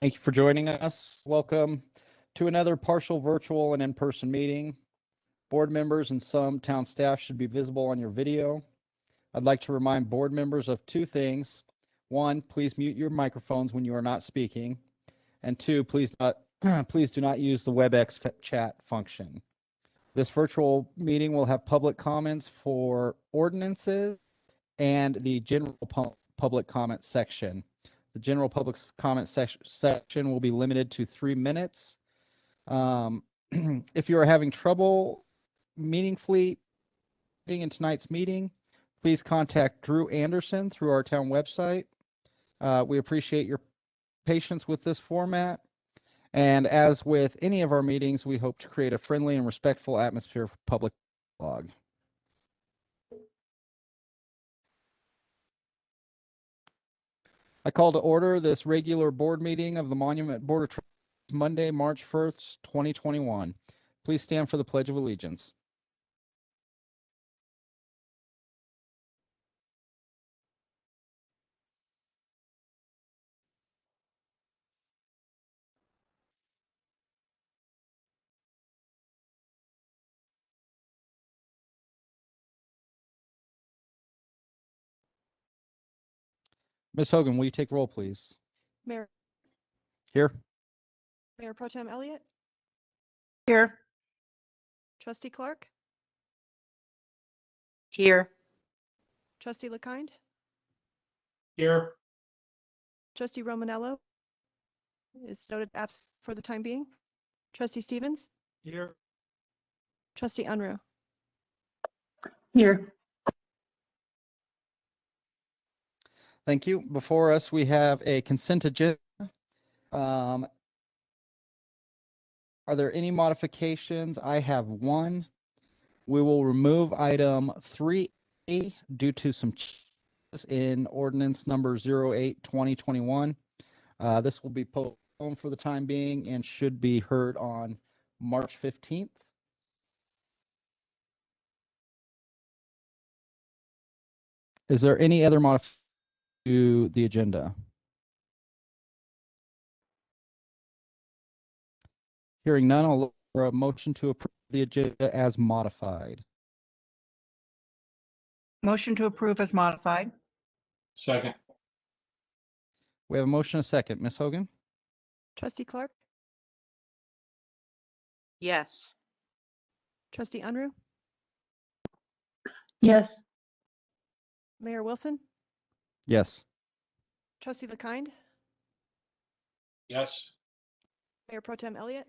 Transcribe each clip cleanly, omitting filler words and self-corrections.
Thank you for joining us. Welcome to another partial virtual and in-person meeting. Board members and some town staff should be visible on your video. I'd like to remind board members of two things. One, please mute your microphones when you are not speaking. And two, please do not use the WebEx chat function. This virtual meeting will have public comments for ordinances and the general public comment section. The general public comment section will be limited to 3 minutes. If you are having trouble meaningfully in tonight's meeting, please contact Drew Anderson through our town website. We appreciate your patience with this format. And as with any of our meetings, we hope to create a friendly and respectful atmosphere for public dialogue. I call to order this regular board meeting of the Monument Board of Trustees Monday, March 1st, 2021. Please stand for the Pledge of Allegiance. Ms. Hogan, will you take roll, please? Mayor. Here. Mayor Pro Tem Elliott. Here. Trustee Clark. Here. Trustee LeKind. Here. Trustee Romanello is noted absent for the time being. Trustee Stevens. Here. Trustee Unruh. Here. Thank you. Before us, we have a consent agenda. Are there any modifications? I have one. We will remove item 3A due to some changes in ordinance number 08-2021. This will be postponed for the time being and should be heard on March 15th. Is there any other modification to the agenda? Hearing none, I'll look for a motion to approve the agenda as modified. Motion to approve as modified. Second. We have a motion and a second. Ms. Hogan? Trustee Clark. Yes. Trustee Unruh. Yes. Mayor Wilson. Yes. Trustee LeKind. Yes. Mayor Pro Tem Elliott.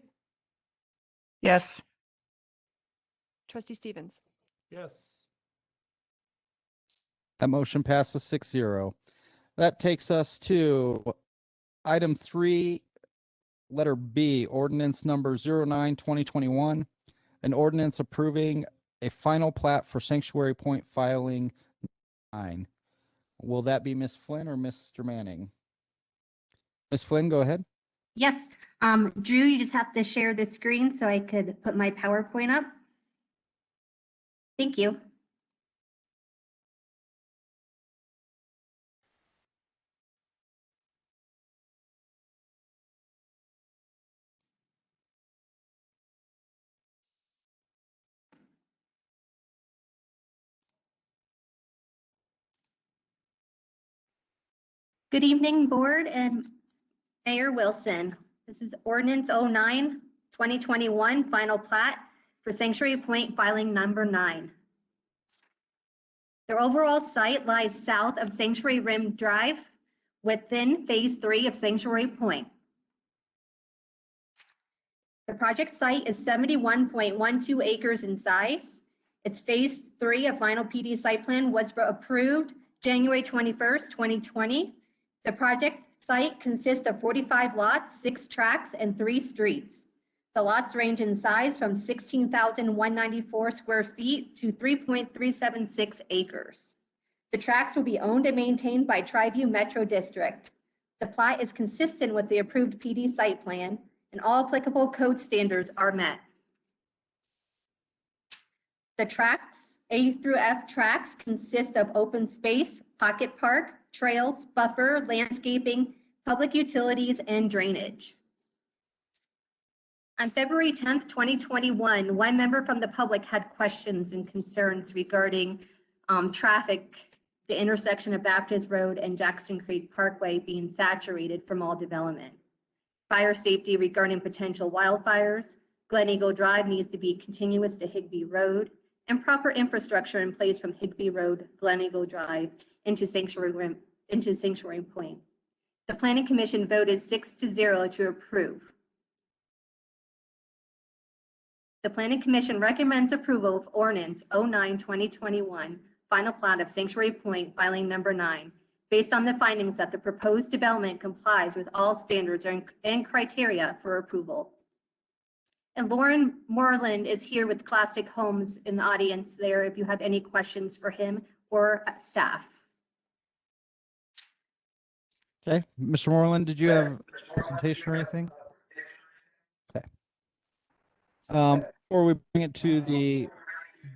Yes. Trustee Stevens. Yes. That motion passes 6-0. That takes us to item 3, letter B, ordinance number 09-2021, an ordinance approving a final plat for Sanctuary Point filing 9. Will that be Ms. Flynn or Mr. Manning? Ms. Flynn, go ahead. Yes, Drew, you just have to share the screen so I could put my PowerPoint up. Thank you. Good evening, board and Mayor Wilson. This is Ordinance 09-2021 final plat for Sanctuary Point filing number 9. Their overall site lies south of Sanctuary Rim Drive within phase 3 of Sanctuary Point. The project site is 71.12 acres in size. Its phase 3 of final PD site plan was approved January 21st, 2020. The project site consists of 45 lots, 6 tracks, and 3 streets. The lots range in size from 16,194 square feet to 3.376 acres. The tracks will be owned and maintained by Triview Metro District. The plat is consistent with the approved PD site plan, and all applicable code standards are met. The tracks, A through F tracks, consist of open space, pocket park, trails, buffer, landscaping, Public utilities and drainage. On February 10th, 2021, one member from the public had questions and concerns regarding traffic, the intersection of Baptist Road and Jackson Creek Parkway being saturated from all development. Fire safety regarding potential wildfires. Glen Eagle Drive needs to be continuous to Higbee Road, and proper infrastructure in place from Higbee Road, Glen Eagle Drive into Sanctuary Point. The Planning Commission voted 6-0 to approve. The Planning Commission recommends approval of Ordinance 09-2021, final plat of Sanctuary Point, filing number 9, based on the findings that the proposed development complies with all standards and criteria for approval. And Lauren Moreland is here with Classic Homes in the audience there if you have any questions for him or staff. Okay, Mr. Moreland, did you have a presentation or anything? Okay. Before we bring it to the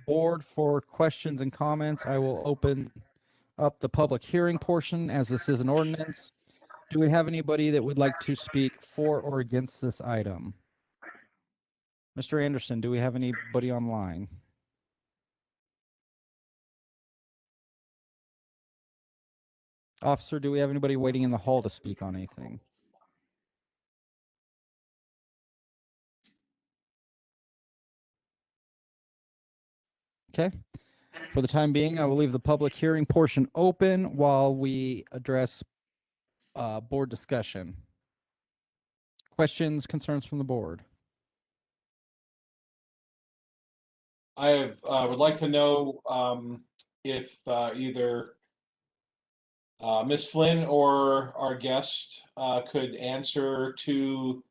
board for questions and comments, I will open up the public hearing portion as this is an ordinance. Do we have anybody that would like to speak for or against this item? Mr. Anderson, do we have anybody online? Officer, do we have anybody waiting in the hall to speak on anything? Okay. For the time being, I will leave the public hearing portion open while we address board discussion. Questions, concerns from the board? I would like to know if either Ms. Flynn or our guest could answer to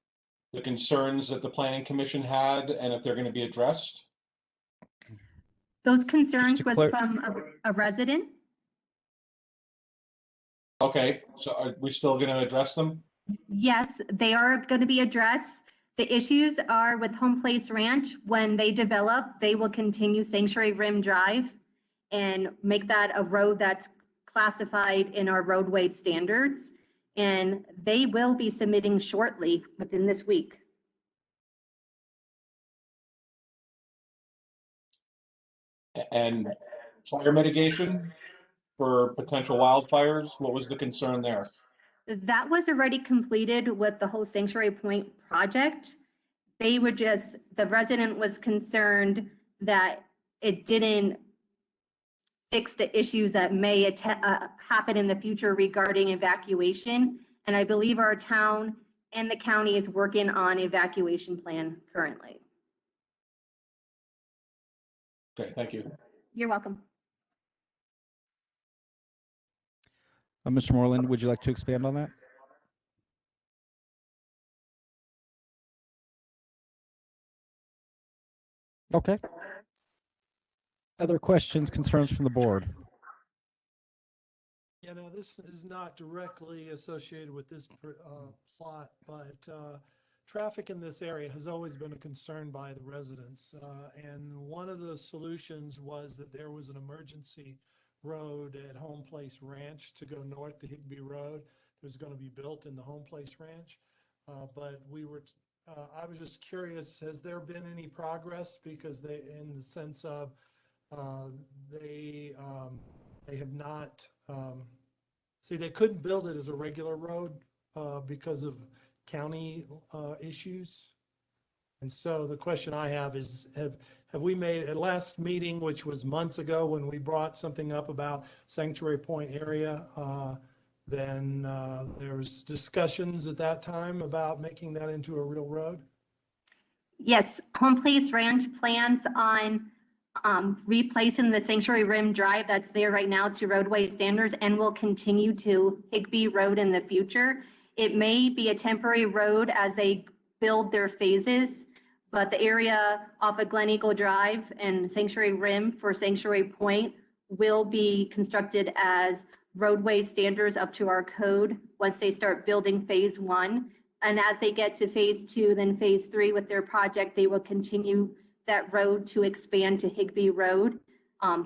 the concerns that the Planning Commission had and if they're going to be addressed. Those concerns to was clar- from a resident. Okay, so are we still going to address them? Yes, they are going to be addressed. The issues are with Home Place Ranch. When they develop, they will continue Sanctuary Rim Drive and make that a road that's classified in our roadway standards. And they will be submitting shortly within this week. And fire mitigation for potential wildfires, what was the concern there? That was already completed with the whole Sanctuary Point project. They were just, the resident was concerned that it didn't fix the issues that may happen in the future regarding evacuation. And I believe our town and the county is working on evacuation plan currently. Okay, thank you. You're welcome. Mr. Moreland, would you like to expand on that? Okay. Other questions, concerns from the board? Yeah, no, this is not directly associated with this plot, but traffic in this area has always been a concern by the residents. And one of the solutions was that there was an emergency road at Home Place Ranch to go north to Higbee Road. It was going to be built in the Home Place Ranch. But I was just curious, has there been any progress? Because they, in the sense of, they have not, they couldn't build it as a regular road because of county issues. And so the question I have is, have we made, at last meeting, which was months ago when we brought something up about Sanctuary Point area, then there was discussions at that time about making that into a real road? Yes, Home Place Ranch plans on replacing the Sanctuary Rim Drive that's there right now to roadway standards and will continue to Higbee Road in the future. It may be a temporary road as they build their phases, but the area off of Glen Eagle Drive and Sanctuary Rim for Sanctuary Point will be constructed as roadway standards up to our code once they start building phase 1. And as they get to phase 2, then phase 3 with their project, they will continue that road to expand to Higbee Road.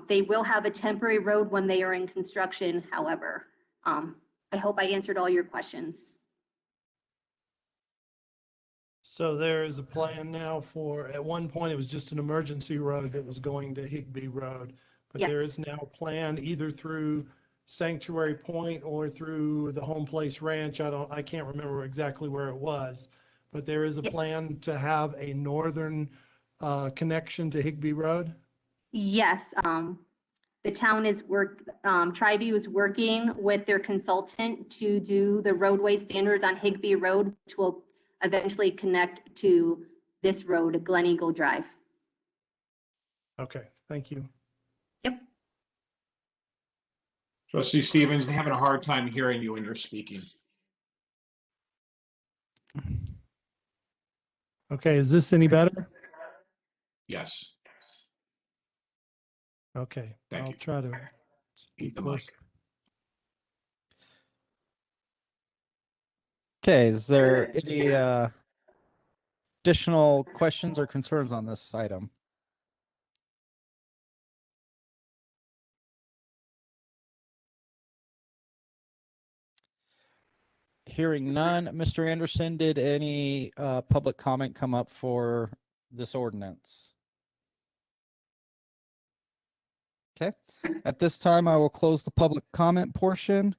They will have a temporary road when they are in construction, however. I hope I answered all your questions. So there is a plan now for, at one point, it was just an emergency road that was going to Higbee Road. But there is Yes. now a plan either through Sanctuary Point or through the Home Place Ranch. I can't remember exactly where it was. But there is a Yep. plan to have a northern connection to Higbee Road. Yes, the town is Tri-View is working with their consultant to do the roadway standards on Higbee Road, which will eventually connect to this road, Glen Eagle Drive. Okay, thank you. Yep. Trustee Stevens, I'm having a hard time hearing you when you're speaking. Okay, is this any better? Yes. Okay, Thank I'll you. try to Eat speak the close. mic. Okay, is there any additional questions or concerns on this item? Hearing none, Mr. Anderson, did any public comment come up for this ordinance? Okay, at this time, I will close the public comment portion.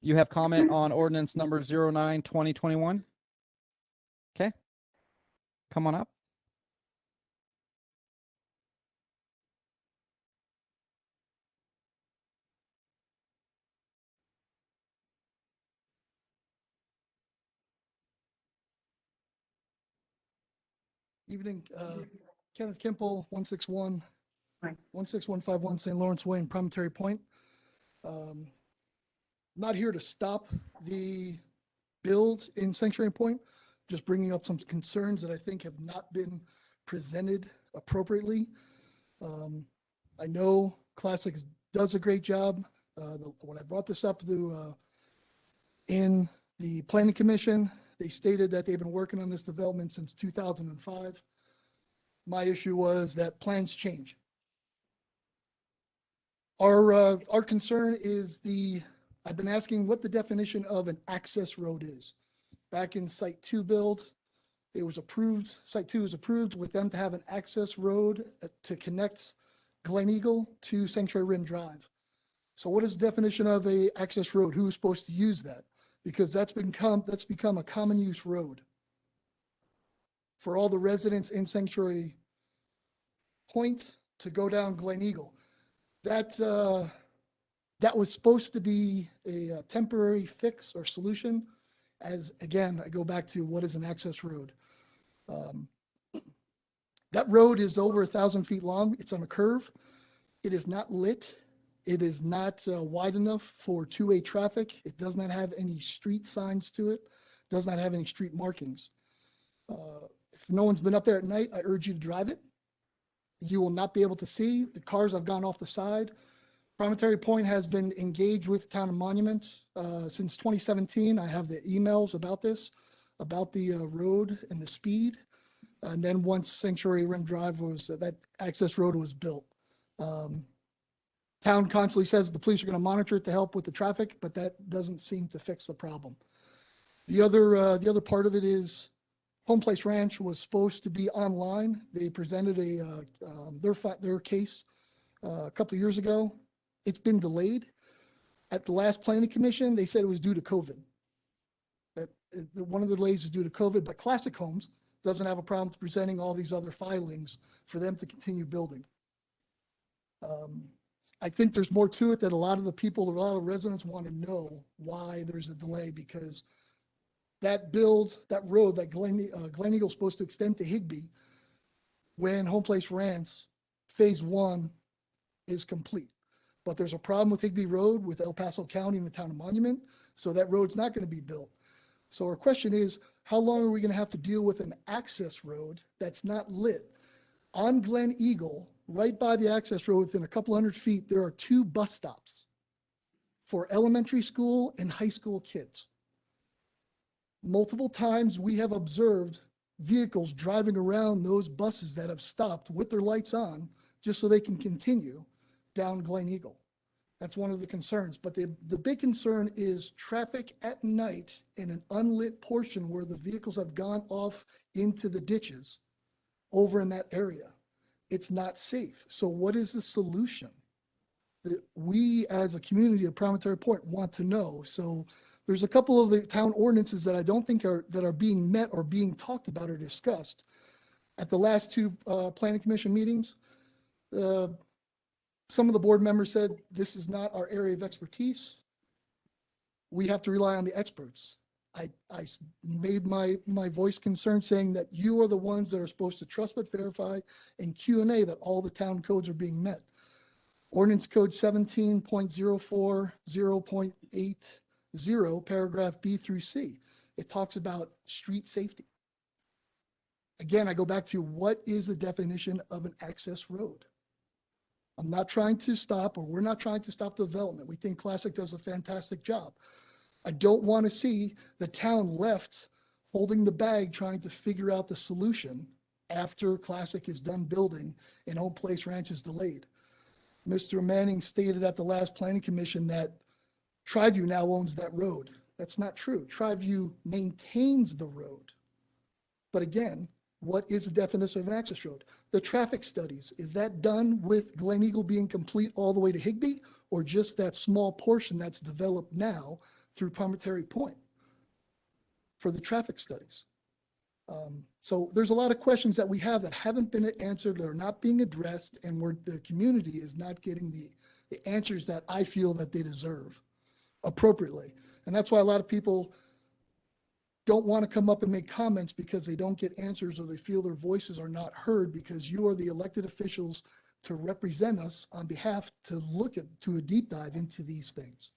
You have comment on ordinance number 09/2021? Okay, come on up. Evening, Kenneth Kimple, 161, Right. 16151 St. Lawrence Way in Promontory Point. Not here to stop the build in Sanctuary Point, just bringing up some concerns that I think have not been presented appropriately. I know Classics does a great job. When I brought this up in the Planning Commission, they stated that they've been working on this development since 2005. My issue was that plans change. Our concern is I've been asking what the definition of an access road is. Back in Site 2 build, it was approved, Site 2 was approved with them to have an access road to connect Glen Eagle to Sanctuary Rim Drive. So what is the definition of a access road? Who's supposed to use that? Because that's become a common use road for all the residents in Sanctuary Point to go down Glen Eagle. That was supposed to be a temporary fix or solution. As again, I go back to what is an access road. That road is over 1,000 feet long. It's on a curve. It is not lit. It is not wide enough for two-way traffic. It does not have any street signs to it. Does not have any street markings. If no one's been up there at night, I urge you to drive it. You will not be able to see. The cars have gone off the side. Promontory Point has been engaged with Town of Monument since 2017. I have the emails about this, about the road and the speed. And then once Sanctuary Rim Drive that access road was built. Town constantly says the police are going to monitor it to help with the traffic, but that doesn't seem to fix the problem. The other part of it is Home Place Ranch was supposed to be online. They presented their case a couple of years ago. It's been delayed. At the last planning commission, they said it was due to COVID. That one of the delays is due to COVID, but Classic Homes doesn't have a problem with presenting all these other filings for them to continue building. I think there's more to it that a lot of residents want to know why there's a delay, because that road that Glen Eagle is supposed to extend to Higbee when Home Place Ranch Phase 1 is complete. But there's a problem with Higbee Road with El Paso County and the Town of Monument, so that road's not going to be built. So our question is, how long are we going to have to deal with an access road that's not lit? On Glen Eagle, right by the access road, within a couple hundred feet, there are 2 bus stops for elementary school and high school kids. Multiple times we have observed vehicles driving around those buses that have stopped with their lights on just so they can continue. down Glen Eagle. That's one of the concerns. But the big concern is traffic at night in an unlit portion where the vehicles have gone off into the ditches over in that area. It's not safe. So what is the solution that we as a community of Promontory Point want to know? So there's a couple of the town ordinances that I don't think are being met or being talked about or discussed. At the last two planning commission meetings, some of the board members said, this is not our area of expertise. We have to rely on the experts. I made my voice concerned saying that you are the ones that are supposed to trust but verify and Q&A that all the town codes are being met. Ordinance code 17.040.80, paragraph B through C. It talks about street safety. Again, I go back to what is the definition of an access road? I'm not trying to stop, or we're not trying to stop development. We think Classic does a fantastic job. I don't want to see the town left holding the bag trying to figure out the solution after Classic is done building and Home Place Ranch is delayed. Mr. Manning stated at the last planning commission that Triview now owns that road. That's not true. Triview maintains the road. But again, what is the definition of an access road? The traffic studies, is that done with Glen Eagle being complete all the way to Higbee, or just that small portion that's developed now through Promontory Point for the traffic studies? So there's a lot of questions that we have that haven't been answered, that are not being addressed, and where the community is not getting the answers that I feel that they deserve appropriately. And that's why a lot of people don't want to come up and make comments, because they don't get answers, or they feel their voices are not heard, because you are the elected officials to represent us on behalf to look at, to a deep dive into these things.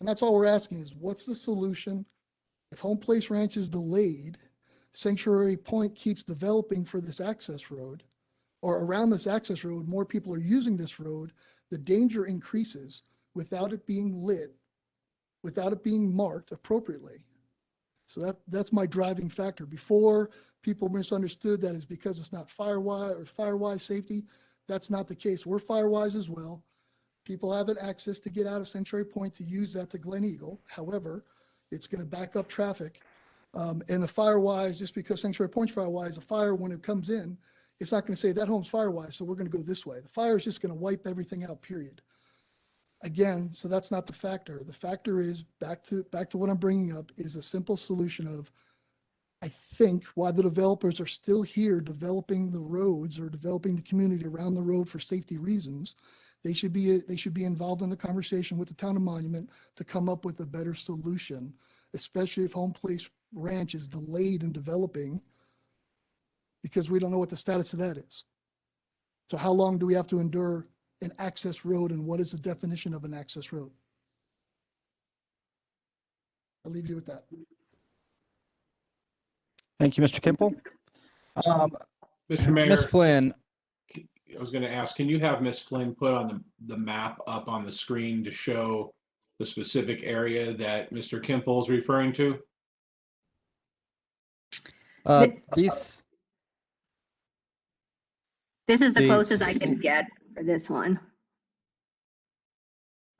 And that's all we're asking is, what's the solution? If Home Place Ranch is delayed, Sanctuary Point keeps developing for this access road, or around this access road, more people are using this road, the danger increases without it being lit, without it being marked appropriately. So that's my driving factor. Before, people misunderstood that it's because it's not firewise or firewise safety. That's not the case. We're firewise as well. People have access to get out of Sanctuary Point to use that to Glen Eagle. However, it's going to back up traffic. And the firewise, just because Sanctuary Point's firewise, a fire, when it comes in, it's not going to say that home's firewise, so we're going to go this way. The fire is just going to wipe everything out, period. Again, so that's not the factor. The factor is back to what I'm bringing up is a simple solution of, I think, why the developers are still here developing the roads or developing the community around the road for safety reasons. They should be involved in the conversation with the town of Monument to come up with a better solution, especially if Home Place Ranch is delayed in developing, because we don't know what the status of that is. So how long do we have to endure an access road, and what is the definition of an access road? I'll leave you with that. Thank you, Mr. Kimple. Mr. Mayor, Ms. Flynn, I was going to ask, can you have Ms. Flynn put on the map up on the screen to show the specific area that Mr. Kimple is referring to? these, This is the These- closest I can get for this one.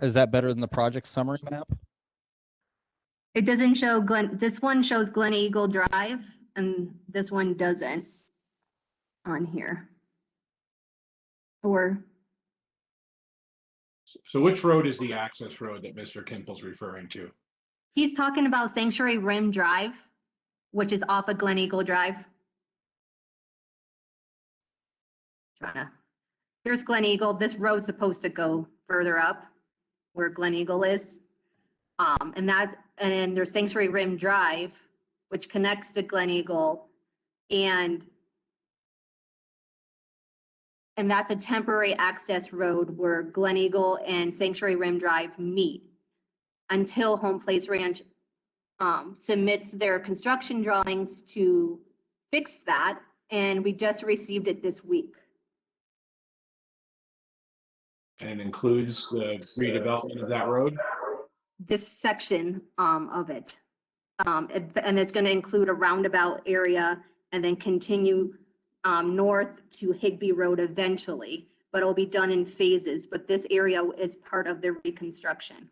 is that better than the project summary map? It doesn't show this one shows Glen Eagle Drive, and this one doesn't on here. Or So which road is the access road that Mr. Kimple's referring to? he's talking about Sanctuary Rim Drive, which is off of Glen Eagle Drive. Here's Glen Eagle. This road's supposed to go further up where Glen Eagle is. And then there's Sanctuary Rim Drive, which connects to Glen Eagle. And that's a temporary access road where Glen Eagle and Sanctuary Rim Drive meet until Home Place Ranch submits their construction drawings to fix that. And we just received it this week. And it includes the redevelopment of that road? This section of it. And it's going to include a roundabout area and then continue north to Higbee Road eventually. but it'll be done in phases. But this area is part of the reconstruction.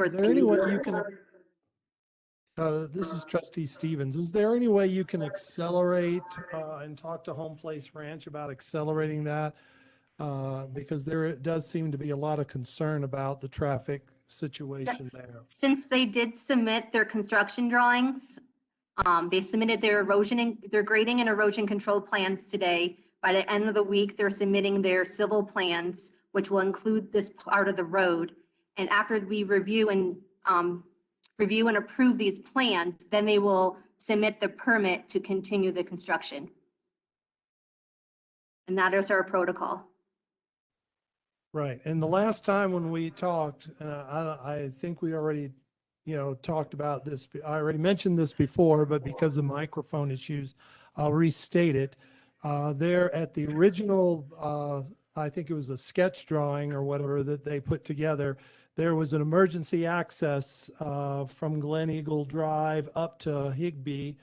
Is there any way you can, this is Trustee Stevens, is there any way you can accelerate and talk to Home Place Ranch about accelerating that? Because there does seem to be a lot of concern about the traffic situation there. Since they did submit their construction drawings, they submitted their their grading and erosion control plans today. By the end of the week, they're submitting their civil plans, which will include this part of the road. And after we review and approve these plans, then they will submit the permit to continue the construction. And that is our protocol. Right. And the last time when we talked, and I think we already, talked about this. I already mentioned this before, but because of microphone issues, I'll restate it. There at the original, I think it was a sketch drawing or whatever that they put together, there was an emergency access from Glen Eagle Drive up to Higbee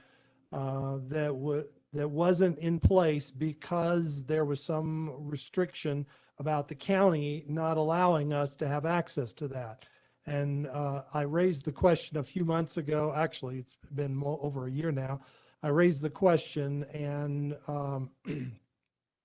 that wasn't in place because there was some restriction about the county not allowing us to have access to that. And I raised the question a few months ago. Actually, it's been over a year now. I raised the question, and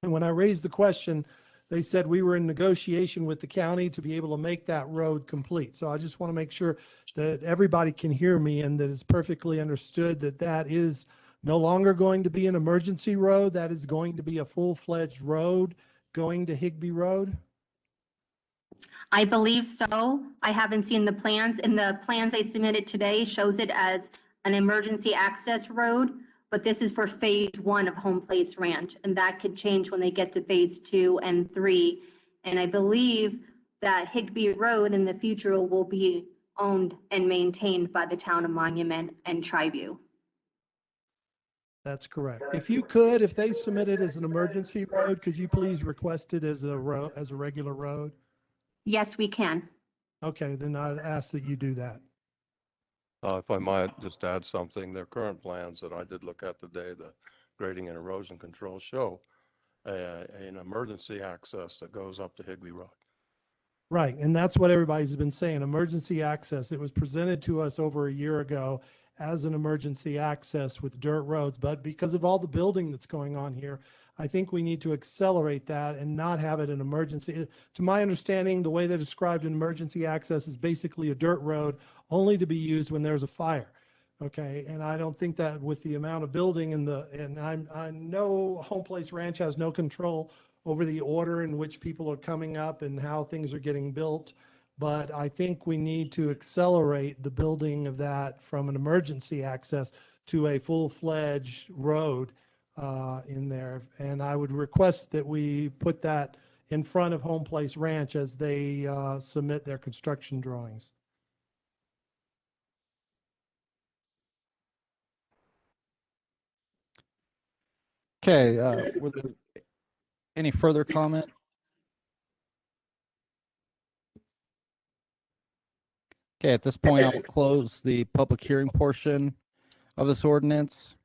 when I raised the question, they said we were in negotiation with the county to be able to make that road complete. So I just want to make sure that everybody can hear me and that it's perfectly understood that that is no longer going to be an emergency road. That is going to be a full-fledged road going to Higbee Road. I believe so. I haven't seen the plans, and the plans I submitted today shows it as an emergency access road, but this is for phase 1 of Home Place Ranch, and that could change when they get to phase 2 and 3. And I believe that Higbee Road in the future will be owned and maintained by the town of Monument and Triview. That's correct. If you could, if they submit it as an emergency road, could you please request it as a regular road? Yes, we can. Okay, then I'd ask that you do that. If I might just add something, their current plans that I did look at today, the grading and erosion control show an emergency access that goes up to Higbee Road. Right, and that's what everybody's been saying, emergency access. It was presented to us over a year ago as an emergency access with dirt roads, but because of all the building that's going on here, I think we need to accelerate that and not have it an emergency. To my understanding, the way they described an emergency access is basically a dirt road only to be used when there's a fire. Okay, and I don't think that with the amount of building and I know Home Place Ranch has no control over the order in which people are coming up and how things are getting built, but I think we need to accelerate the building of that from an emergency access to a full-fledged road in there. And I would request that we put that in front of Home Place Ranch as they submit their construction drawings. Okay, were there any further comment? Okay, at this point, I'll close the public hearing portion of this ordinance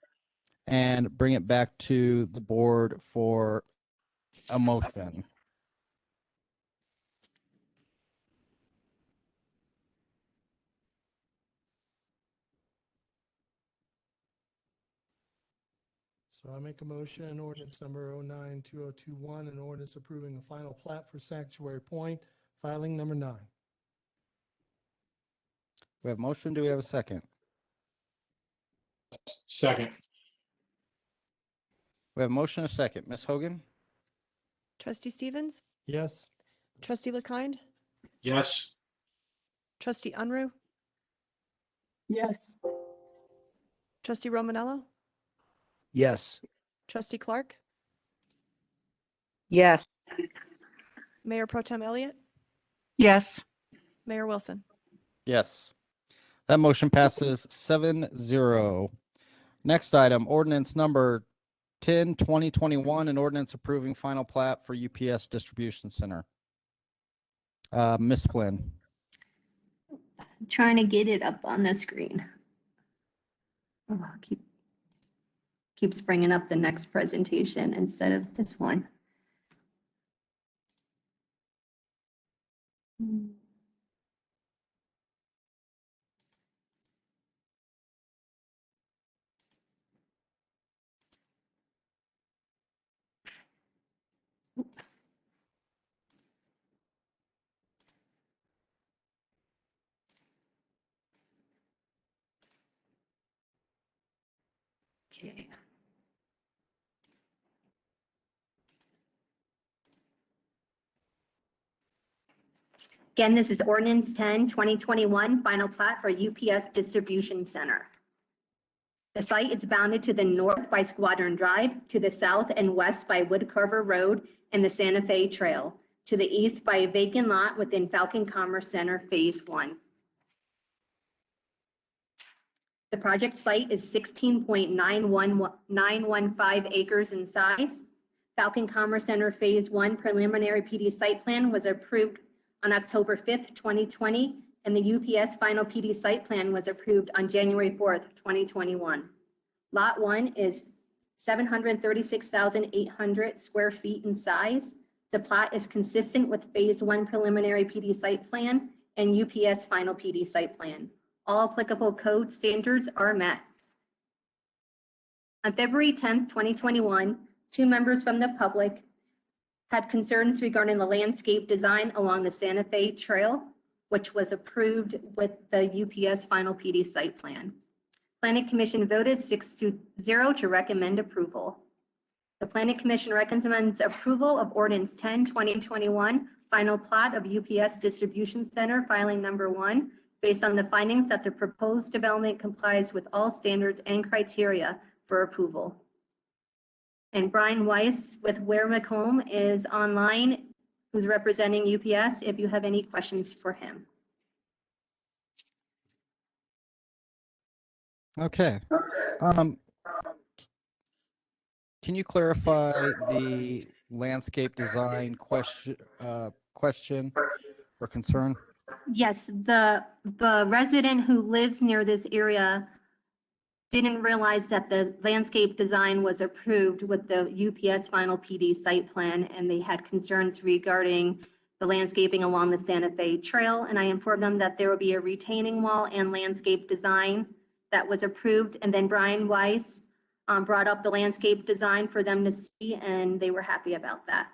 and bring it back to the board for a motion. So I make a motion, ordinance number 09-2021, an ordinance approving a final plat for Sanctuary Point, filing number 9. We have a motion. Do we have a second? Second. We have a motion and a second. Ms. Hogan? Trustee Stevens, Yes? Trustee LeKind, Yes. Trustee Unruh, Yes. Trustee Romanello, Yes. Trustee Clark, Yes. Mayor Pro Tem Elliott, Yes. Mayor Wilson. Yes. That motion passes 7-0. Next item, ordinance number 10-2021, an ordinance approving final plat for UPS Distribution Center. Ms. Flynn. Trying to get it up on the screen. Oh, keeps bringing up the next presentation instead of this one. Okay. Again, this is Ordinance 10, 2021, final plat for UPS Distribution Center. The site is bounded to the north by Squadron Drive, to the south and west by Woodcarver Road and the Santa Fe Trail, to the east by a vacant lot within Falcon Commerce Center Phase 1. The project site is 16.915 acres in size. Falcon Commerce Center Phase 1 preliminary PD site plan was approved on October 5th, 2020, and the UPS final PD site plan was approved on January 4th, 2021. Lot 1 is 736,800 square feet in size. The plot is consistent with Phase 1 preliminary PD site plan and UPS final PD site plan. All applicable code standards are met. On February 10th, 2021, 2 members from the public had concerns regarding the landscape design along the Santa Fe Trail, which was approved with the UPS final PD site plan. Planning Commission voted 6-0 to recommend approval. The Planning Commission recommends approval of Ordinance 10, 2021, final plat of UPS Distribution Center, filing number 1, based on the findings that the proposed development complies with all standards and criteria for approval. And Brian Weiss with Ware McComb is online, who's representing UPS, if you have any questions for him. Okay. Can you clarify the landscape design question or concern? Yes, the resident who lives near this area didn't realize that the landscape design was approved with the UPS final PD site plan, and they had concerns regarding the landscaping along the Santa Fe Trail. And I informed them that there will be a retaining wall and landscape design that was approved. And then Brian Weiss brought up the landscape design for them to see, and they were happy about that.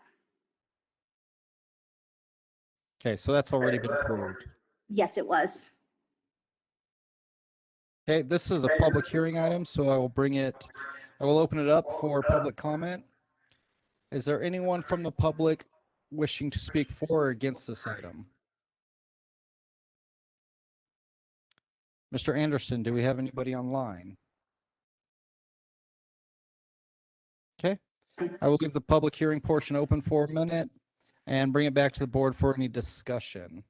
Okay, so that's already been approved. Yes, it was. Okay, this is a public hearing item, so I will open it up for public comment. Is there anyone from the public wishing to speak for or against this item? Mr. Anderson, do we have anybody online? Okay, I will leave the public hearing portion open for a minute and bring it back to the board for any discussion.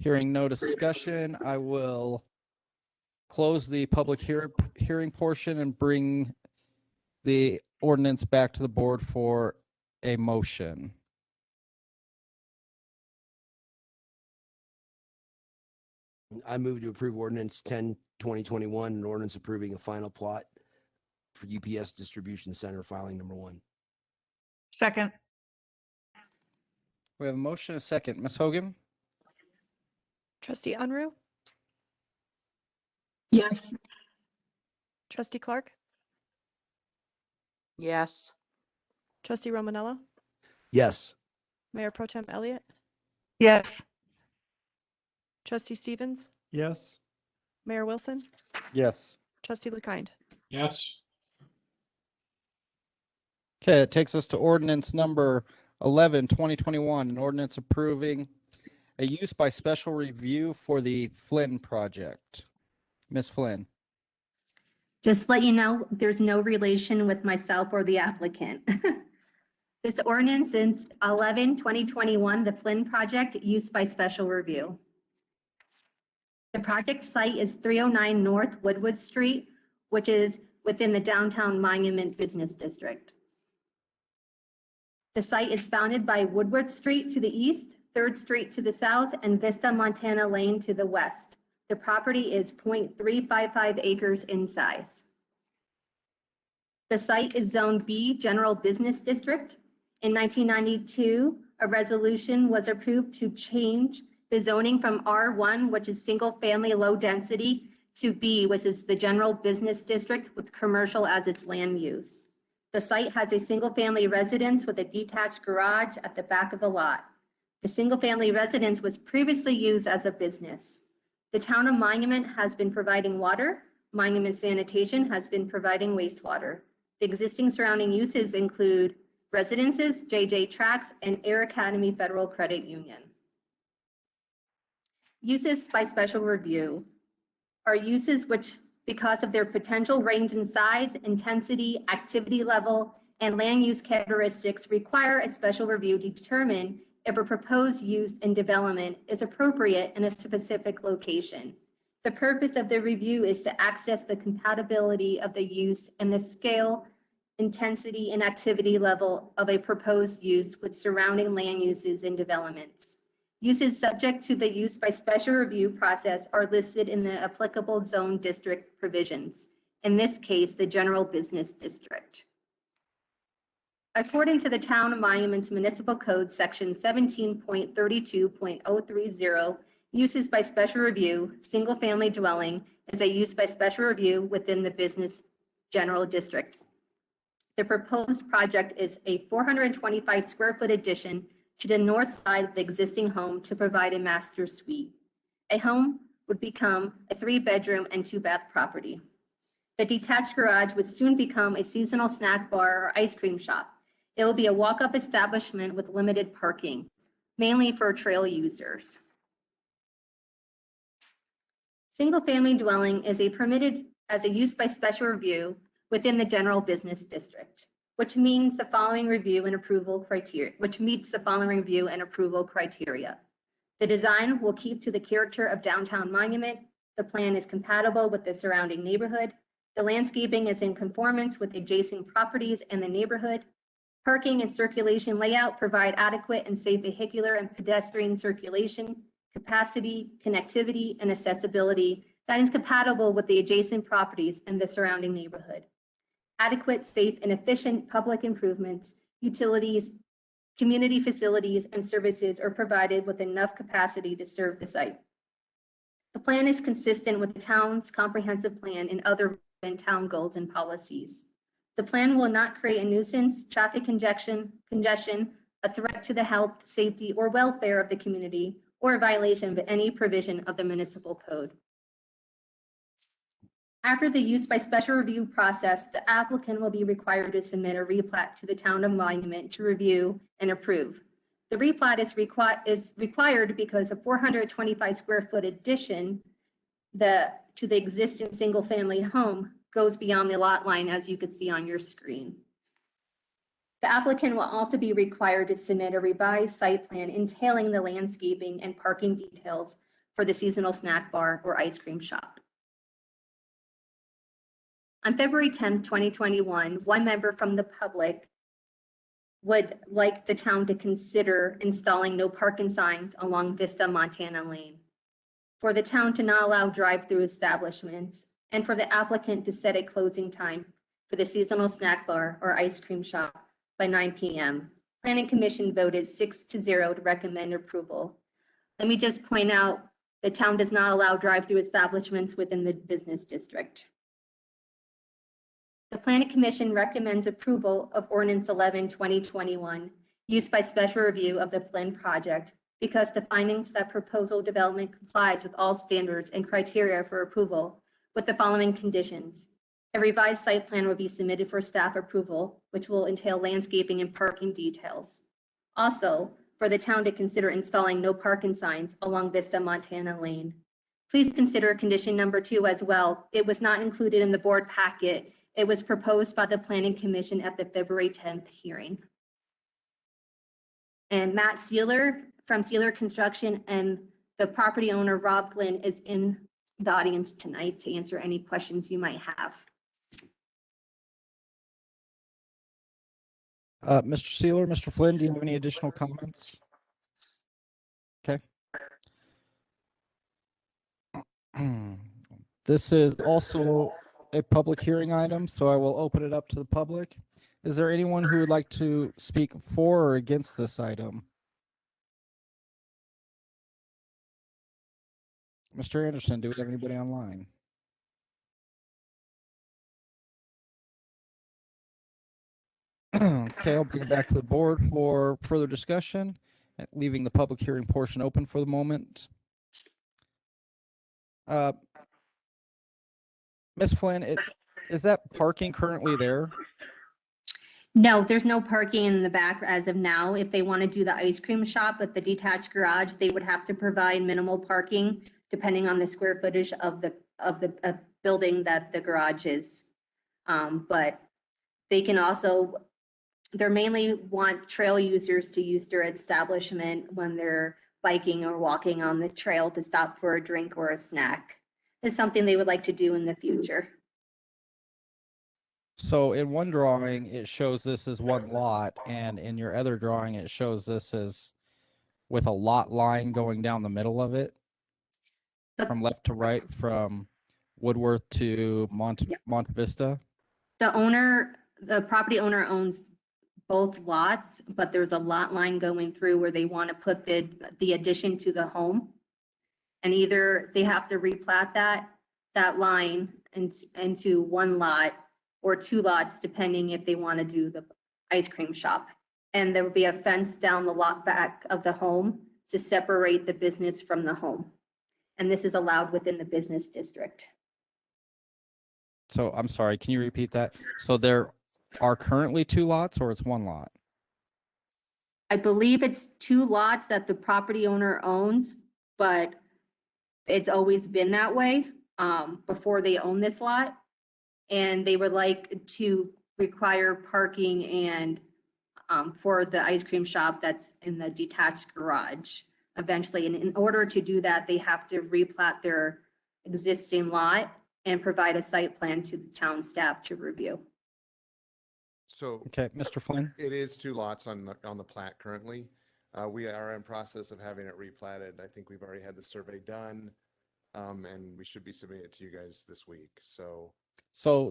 Hearing no discussion, I will close the public hearing portion and bring the ordinance back to the board for a motion. I move to approve Ordinance 10, 2021, an ordinance approving a final plot for UPS Distribution Center, filing number 1. Second. We have a motion and a second. Ms. Hogan? Trustee Unruh, Yes. Trustee Clark, Yes. Trustee Romanello, Yes. Mayor Pro Tem Elliott, Yes. Trustee Stevens, Yes. Mayor Wilson, Yes. Trustee LeKind. Yes. Okay, it takes us to ordinance number 11, 2021, an ordinance approving a use by special review for the Flynn project. Ms. Flynn. Just to let you know, there's no relation with myself or the applicant. This ordinance is 11, 2021, the Flynn project, use by special review. The project site is 309 North Woodwood Street, which is within the downtown Monument Business District. The site is bounded by Woodward Street to the east 3rd Street to the south, and Vista Montana Lane to the west. The property is 0.355 acres in size. The site is Zone B, General Business District. In 1992, a resolution was approved to change the zoning from R1, which is single-family low density, to B, which is the General Business District with commercial as its land use. The site has a single-family residence with a detached garage at the back of the lot. The single-family residence was previously used as a business. The town of Monument has been providing water. Monument Sanitation has been providing wastewater. The existing surrounding uses include residences, JJ Tracks, and Air Academy Federal Credit Union. Uses by special review are uses which, because of their potential range in size, intensity, activity level, and land use characteristics, require a special review to determine if a proposed use and development is appropriate in a specific location. The purpose of the review is to access the compatibility of the use and the scale, intensity, and activity level of a proposed use with surrounding land uses and developments. Uses subject to the use by special review process are listed in the applicable zone district provisions, in this case, the General Business District. According to the Town of Monuments Municipal Code, Section 17.32.030, uses by special review, single-family dwelling is a use by special review within the business general district. The proposed project is a 425 square foot addition to the north side of the existing home to provide a master suite. A home would become a 3-bedroom and 2-bath property. The detached garage would soon become a seasonal snack bar or ice cream shop. It will be a walk-up establishment with limited parking, mainly for trail users. Single-family dwelling is permitted as a use by special review within the general business district, which means the following review and approval criteria, meets the following review and approval criteria. The design will keep to the character of downtown Monument. The plan is compatible with the surrounding neighborhood. The landscaping is in conformance with adjacent properties and the neighborhood. Parking and circulation layout provide adequate and safe vehicular and pedestrian circulation, capacity, connectivity, and accessibility that is compatible with the adjacent properties and the surrounding neighborhood. Adequate, safe, and efficient public improvements, utilities, community facilities, and services are provided with enough capacity to serve the site. The plan is consistent with the town's comprehensive plan and other town goals and policies. The plan will not create a nuisance, traffic congestion, a threat to the health, safety, or welfare of the community, or a violation of any provision of the municipal code. After the use by special review process, the applicant will be required to submit a replat to the Town of Monument to review and approve. The replat is required because a 425 square foot addition to the existing single family home goes beyond the lot line, as you could see on your screen. The applicant will also be required to submit a revised site plan entailing the landscaping and parking details for the seasonal snack bar or ice cream shop. On February 10th, 2021, one member from the public would like the town to consider installing no parking signs along Vista Montana Lane, for the town to not allow drive-through establishments, and for the applicant to set a closing time for the seasonal snack bar or ice cream shop by 9 p.m. Planning Commission voted 6-0 to recommend approval. Let me just point out, the town does not allow drive-through establishments within the business district. The Planning Commission recommends approval of Ordinance 11/2021, use by special review of the Flynn project, because the findings that proposal development complies with all standards and criteria for approval with the following conditions. A revised site plan will be submitted for staff approval, which will entail landscaping and parking details. Also, for the town to consider installing no parking signs along Vista Montana Lane. Please consider condition number 2 as well. It was not included in the board packet. It was proposed by the Planning Commission at the February 10th hearing. And Matt Sealer from Sealer Construction and the property owner, Rob Flynn, is in the audience tonight to answer any questions you might have. Mr. Sealer, Mr. Flynn, do you have any additional comments? Okay. This is also a public hearing item, so I will open it up to the public. Is there anyone who would like to speak for or against this item? Mr. Anderson, do we have anybody online? Okay, I'll bring it back to the board for further discussion, leaving the public hearing portion open for the moment. Ms. Flynn, is that parking currently there? No, there's no parking in the back as of now. If they want to do the ice cream shop with the detached garage, they would have to provide minimal parking depending on the square footage of the building that the garage is. But they can also, they mainly want trail users to use their establishment when they're biking or walking on the trail to stop for a drink or a snack. It's something they would like to do in the future. So in one drawing, it shows this as one lot, and in your other drawing, it shows this as with a lot line going down the middle of it, from left to right, from Woodworth to Monte Vista. The property owner owns both lots, but there's a lot line going through where they want to put the addition to the home. And either they have to replat that line into one lot or two lots, depending if they want to do the ice cream shop. And there will be a fence down the lot back of the home to separate the business from the home. And this is allowed within the business district. So I'm sorry, can you repeat that? So there are currently two lots, or it's one lot? I believe it's two lots that the property owner owns, but it's always been that way before they own this lot. And they would like to require parking and for the ice cream shop that's in the detached garage eventually. And in order to do that, they have to replat their existing lot and provide a site plan to the town staff to review. So Okay, Mr. Flynn? it is two lots on the plat currently. We are in process of having it replatted. I think we've already had the survey done. And we should be submitting it to you guys this week. So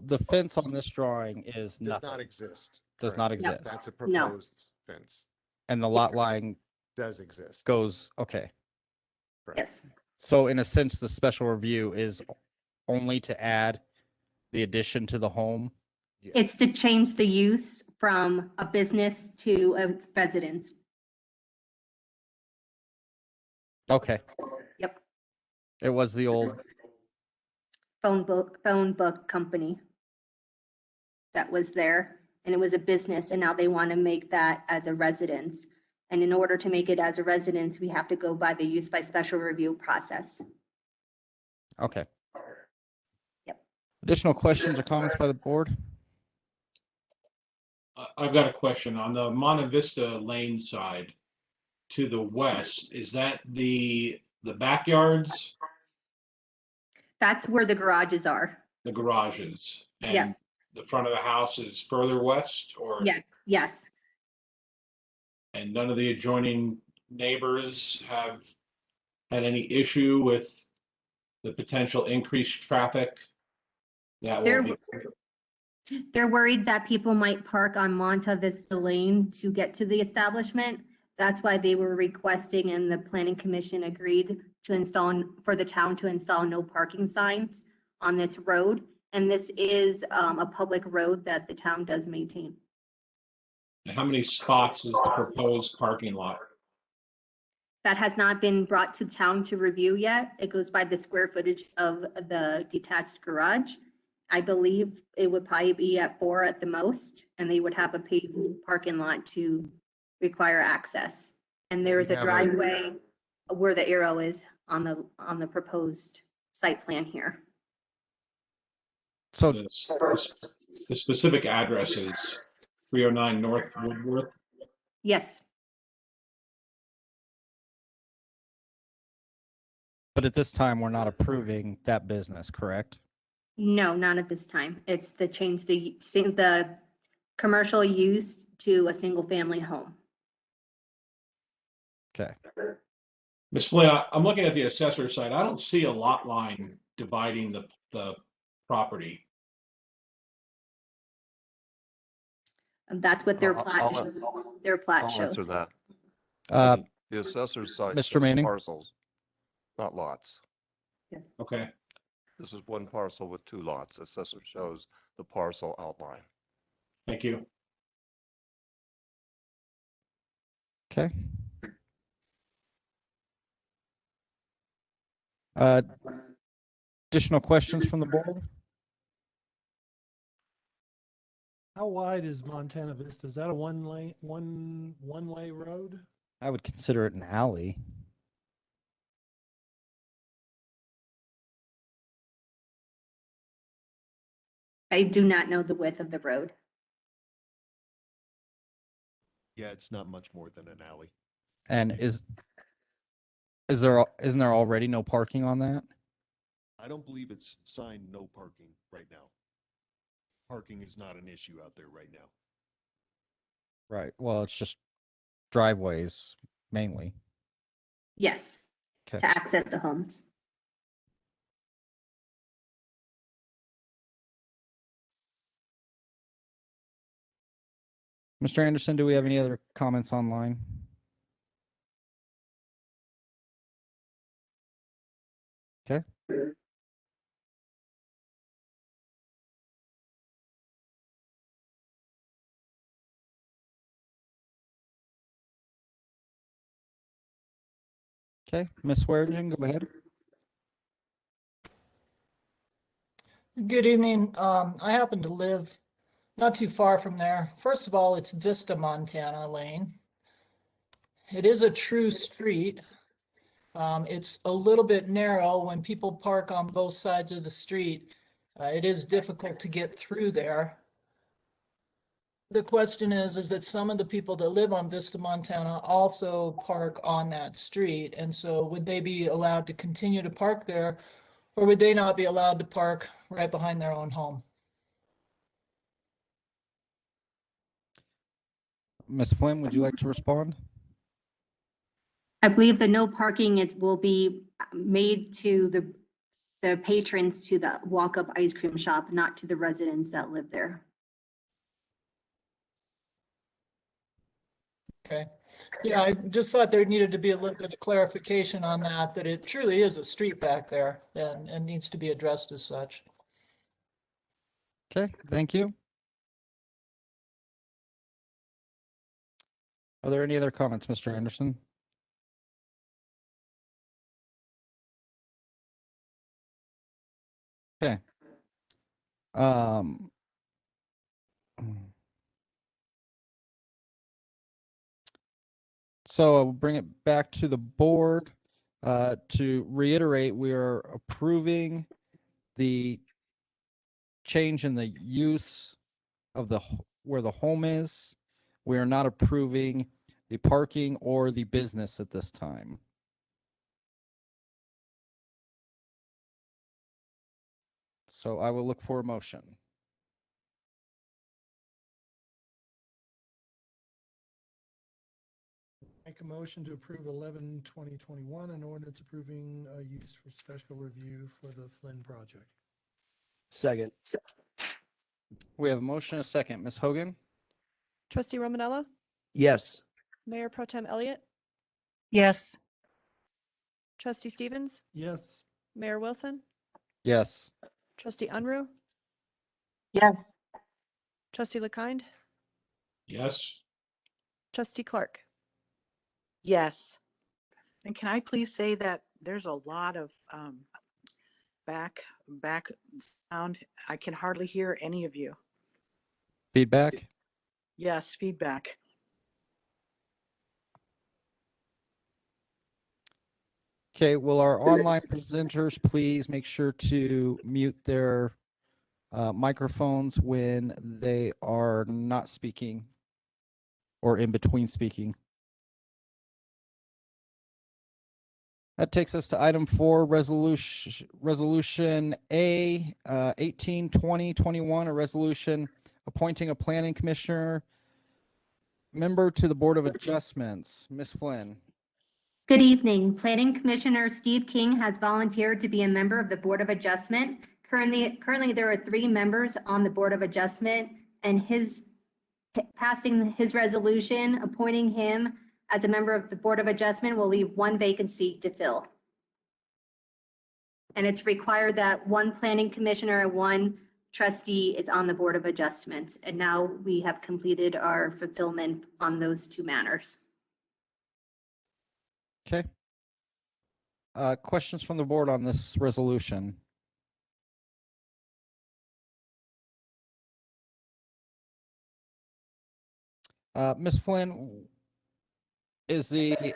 the fence on this drawing is Does not nothing, exist. does not currently. exist. That's a proposed fence. And the lot line Does exist. goes, okay. Correct. Yes, So in a sense, the special review is only to add the addition to the home. Yes. it's to change the use from a business to a residence. Okay. Yep. It was the old, Phone book company that was there, and it was a business, and now they want to make that as a residence. And in order to make it as a residence, we have to go by the use by special review process. okay. Yep. Additional questions or comments by the board? I've got a question on the Monte Vista Lane side to the west. Is that the backyards, That's where the garages are. the garages? Yeah. And the front of the house is further west, or? Yeah, yes. And none of the adjoining neighbors have had any issue with the potential increased traffic that will be? They're worried that people might park on Monte Vista Lane to get to the establishment. That's why they were requesting, and the planning commission agreed to install, for the town to install no parking signs on this road. And this is a public road that the town does maintain. And how many spots is the proposed parking lot? That has not been brought to town to review yet. It goes by the square footage of the detached garage. I believe it would probably be at 4 at the most, and they would have a paved parking lot to require access. And there is a have a- driveway where the arrow is on the proposed site plan here. So The specific address is 309 North Woodworth. Yes, but at this time, we're not approving that business, correct? no, not at this time. It's the change the commercial use to a single family home. Okay. Ms. Flynn, I'm looking at the assessor side. I don't see a lot line dividing the property. And that's what their I'll- plat, I'll- their plat I'll answer shows. that. Uh, The assessor's site Mr. shows Manning? parcels, not lots. Okay. This is one parcel with 2 lots. Assessor shows the parcel outline. Thank you. Okay. Uh, Additional questions from the board? How wide is Montana Vista? Is that a one-way road? I would consider it an alley. I do not know the width of the road. Yeah, it's not much more than an alley. And isn't there already no parking on that? I don't believe it's signed no parking right now. Parking is not an issue out there right now. Right. Well, it's just driveways mainly. Yes, Okay. to access the homes. Mr. Anderson, do we have any other comments online? Okay. Okay, Ms. Swearingen, go ahead. Good evening. I happen to live not too far from there. First of all, it's Vista, Montana Lane. It is a true street. It's a little bit narrow when people park on both sides of the street. It is difficult to get through there. The question is that some of the people that live on Vista, Montana also park on that street. And so would they be allowed to continue to park there, or would they not be allowed to park right behind their own home? Ms. Flynn, would you like to respond? I believe the no parking will be made to the patrons to the walk-up ice cream shop, not to the residents that live there. Okay. Yeah, I just thought there needed to be a little bit of clarification on that it truly is a street back there and needs to be addressed as such. Okay, thank you. Are there any other comments, Mr. Anderson? Okay. So I'll bring it back to the board. To reiterate, we are approving the change in the use of where the home is. We are not approving the parking or the business at this time. So I will look for a motion. Make a motion to approve 11/20/21, an ordinance approving use for special review for the Flynn project. Second. We have a motion and a second. Ms. Hogan? Trustee Romanella, Yes. Mayor Pro Tem Elliott, Yes. Trustee Stevens, Yes. Mayor Wilson, Yes. Trustee Unruh, Yes. Trustee LeKind, Yes. Trustee Clark. Yes. And can I please say that there's a lot of back sound. I can hardly hear any of you. Feedback? Yes, feedback. Okay, will our online presenters please make sure to mute their microphones when they are not speaking or in between speaking? That takes us to item 4, resolution A 18/20/21, a resolution appointing a planning commissioner member to the Board of Adjustments. Ms. Flynn. Good evening. Planning Commissioner Steve King has volunteered to be a member of the Board of Adjustment. Currently there are 3 members on the Board of Adjustment, and passing his resolution appointing him as a member of the Board of Adjustment will leave 1 vacant seat to fill. And it's required that 1 planning commissioner and 1 trustee is on the Board of Adjustments. And now we have completed our fulfillment on those 2 matters. Okay. Questions from the board on this resolution? Ms. Flynn, is the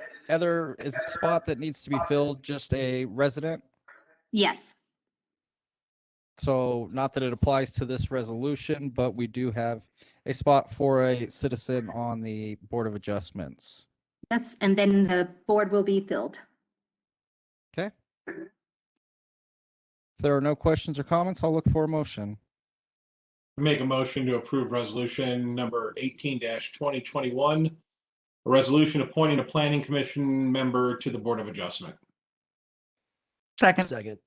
spot that needs to be filled just a resident? Yes. So not that it applies to this resolution, but we do have a spot for a citizen on the Board of Adjustments. Yes, and then the board will be filled. Okay. If there are no questions or comments, I'll look for a motion. Make a motion to approve resolution number 18-2021, a resolution appointing a planning commission member to the Board of Adjustment. Second.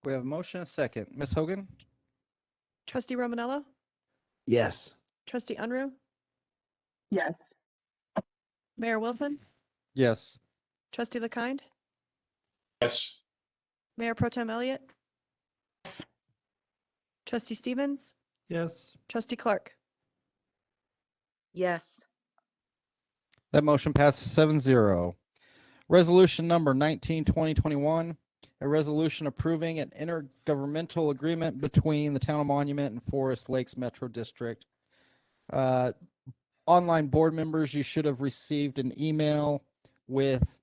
We have a motion and a second. Ms. Hogan? Trustee Romanello, Yes. trustee Unruh, Yes. Mayor Wilson, Yes. trustee LeKind, Yes. Mayor Pro Tem Elliott, trustee Stevens, Yes. trustee Clark. Yes. That motion passes 7-0. Resolution number 19-2021, a resolution approving an intergovernmental agreement between the Town of Monument and Forest Lakes Metro District. Online board members, you should have received an email with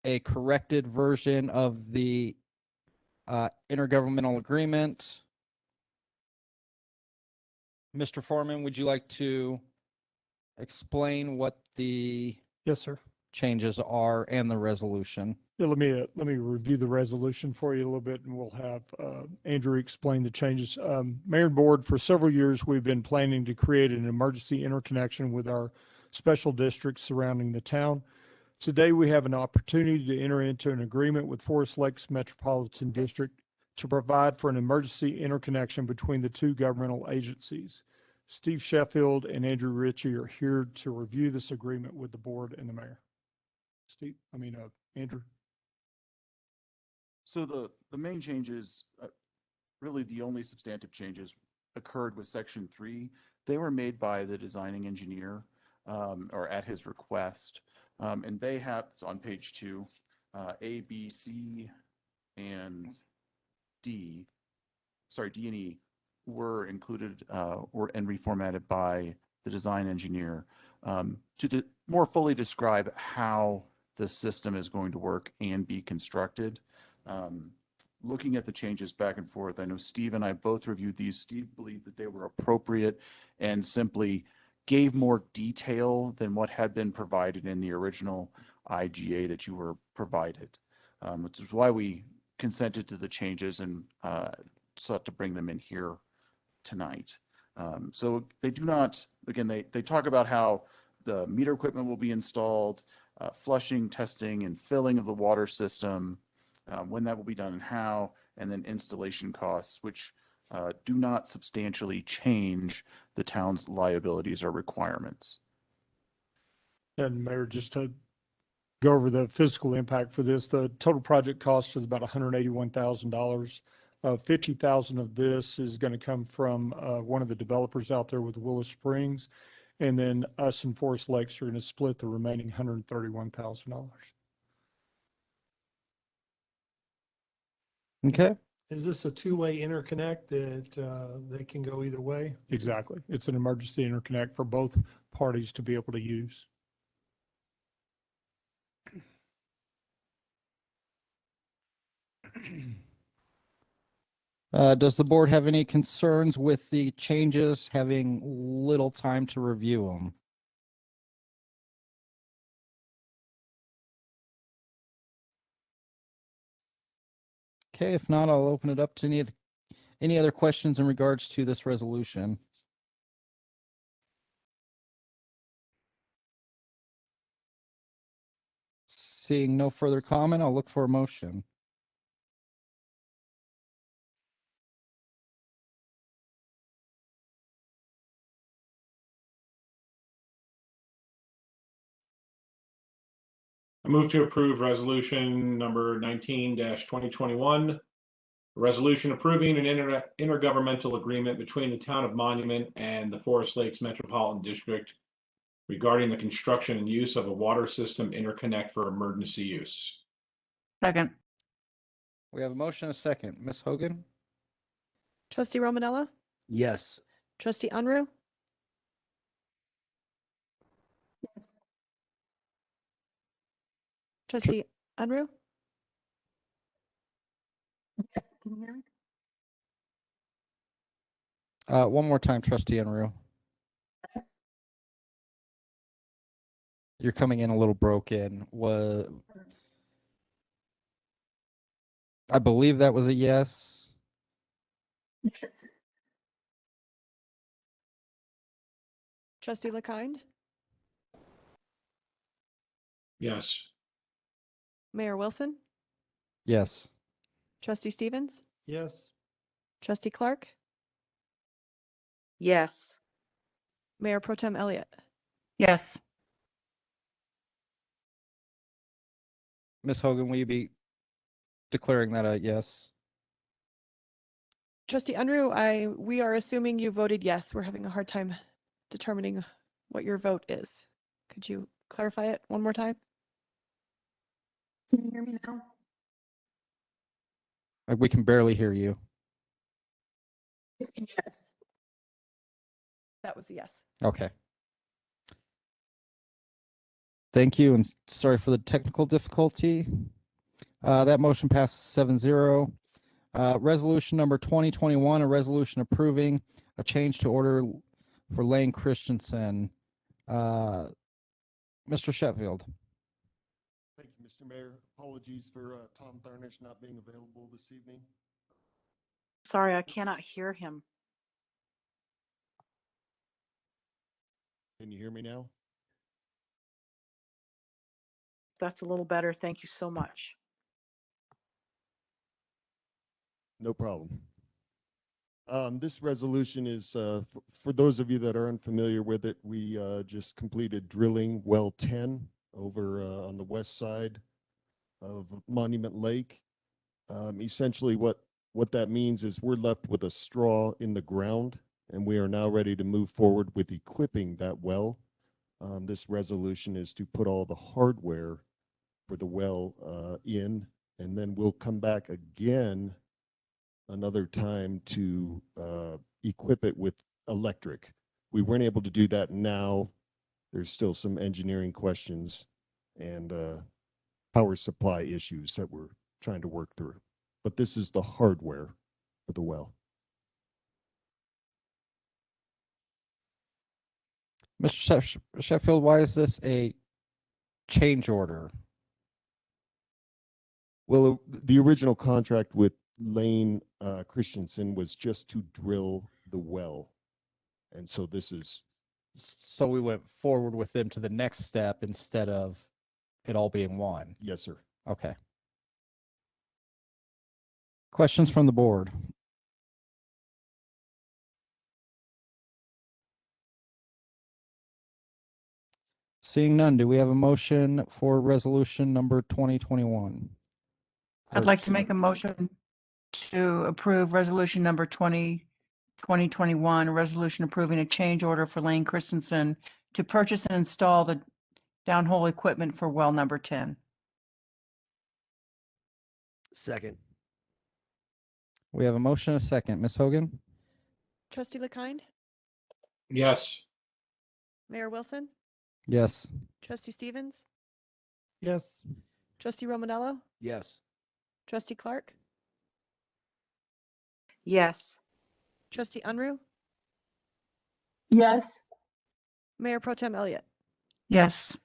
a corrected version of the intergovernmental agreement. Mr. Foreman, would you like to explain what the Yes, sir. changes are and the resolution? Yeah, let me review the resolution for you a little bit, and we'll have Andrew explain the changes. Mayor and Board, for several years, we've been planning to create an emergency interconnection with our special districts surrounding the town. Today, we have an opportunity to enter into an agreement with Forest Lakes Metropolitan District to provide for an emergency interconnection between the 2 governmental agencies. Steve Sheffield and Andrew Ritchie are here to review this agreement with the board and the mayor. Andrew. So the main changes, really the only substantive changes occurred with section 3. They were made by the designing engineer or at his request. And they have, it's on page 2, A, B, C, and D and E were included and reformatted by the design engineer to more fully describe how the system is going to work and be constructed. Looking at the changes back and forth, I know Steve and I both reviewed these. Steve believed that they were appropriate and simply gave more detail than what had been provided in the original IGA that you were provided, which is why we consented to the changes and sought to bring them in here tonight. So they do not, again, they talk about how the meter equipment will be installed, flushing, testing, and filling of the water system, when that will be done and how, and then installation costs, which do not substantially change the town's liabilities or requirements. And Mayor, just to go over the physical impact for this, the total project cost is about $181,000. $50,000 of this is going to come from one of the developers out there with Willow Springs. And then us and Forest Lakes are going to split the remaining $131,000. Okay. Is this a 2-way interconnect that they can go either way? Exactly. It's an emergency interconnect for both parties to be able to use. Does the board have any concerns with the changes, having little time to review them? Okay, if not, I'll open it up to any other questions in regards to this resolution. Seeing no further comment, I'll look for a motion. I move to approve resolution number 19-2021. A resolution approving an intergovernmental agreement between the town of Monument and the Forest Lakes Metropolitan District regarding the construction and use of a water system interconnect for emergency use. Second. We have a motion and a second. Ms. Hogan? Trustee Romanella? Yes. Trustee Unruh? Trustee Unruh? Yes. Can you hear me? One more time, Trustee Unruh. Yes. You're coming in a little broken. I believe that was a yes. Yes. Trustee LeKind? Yes. Mayor Wilson? Yes. Trustee Stevens? Yes. Trustee Clark? Yes. Mayor Pro Tem Elliott? Yes. Ms. Hogan, will you be declaring that a yes? Trustee Unruh, we are assuming you voted yes. We're having a hard time determining what your vote is. Could you clarify it one more time? Can you hear me now? We can barely hear you. Yes. That was a yes. Okay. Thank you, and sorry for the technical difficulty. That motion passes 7-0. Resolution number 2021, a resolution approving a change to order for Lane Christensen. Mr. Sheffield. Thank you, Mr. Mayor. Apologies for Tom Tharnish not being available this evening. Sorry, I cannot hear him. Can you hear me now? That's a little better. Thank you so much. No problem. This resolution is, for those of you that are unfamiliar with it, we just completed drilling well 10 over on the west side of Monument Lake. Essentially what that means is we're left with a straw in the ground, and we are now ready to move forward with equipping that well. This resolution is to put all the hardware for the well in, and then we'll come back again another time to equip it with electric. We weren't able to do that now. There's still some engineering questions and power supply issues that we're trying to work through. But this is the hardware for the well. Mr. Sheffield, why is this a change order? Well, the original contract with Lane Christensen was just to drill the well. And so this is... So we went forward with them to the next step instead of it all being one? Yes, sir. Okay. Questions from the board? Seeing none, do we have a motion for resolution number 2021? I'd like to make a motion to approve resolution number 2021, a resolution approving a change order for Lane Christensen to purchase and install the downhole equipment for well number 10. Second. We have a motion and a second. Ms. Hogan? Trustee LeKind? Yes. Mayor Wilson? Yes. Trustee Stevens? Yes. Trustee Romanello? Yes. Trustee Clark? Yes. Trustee Unruh? Yes. Mayor Pro Tem Elliott? Yes.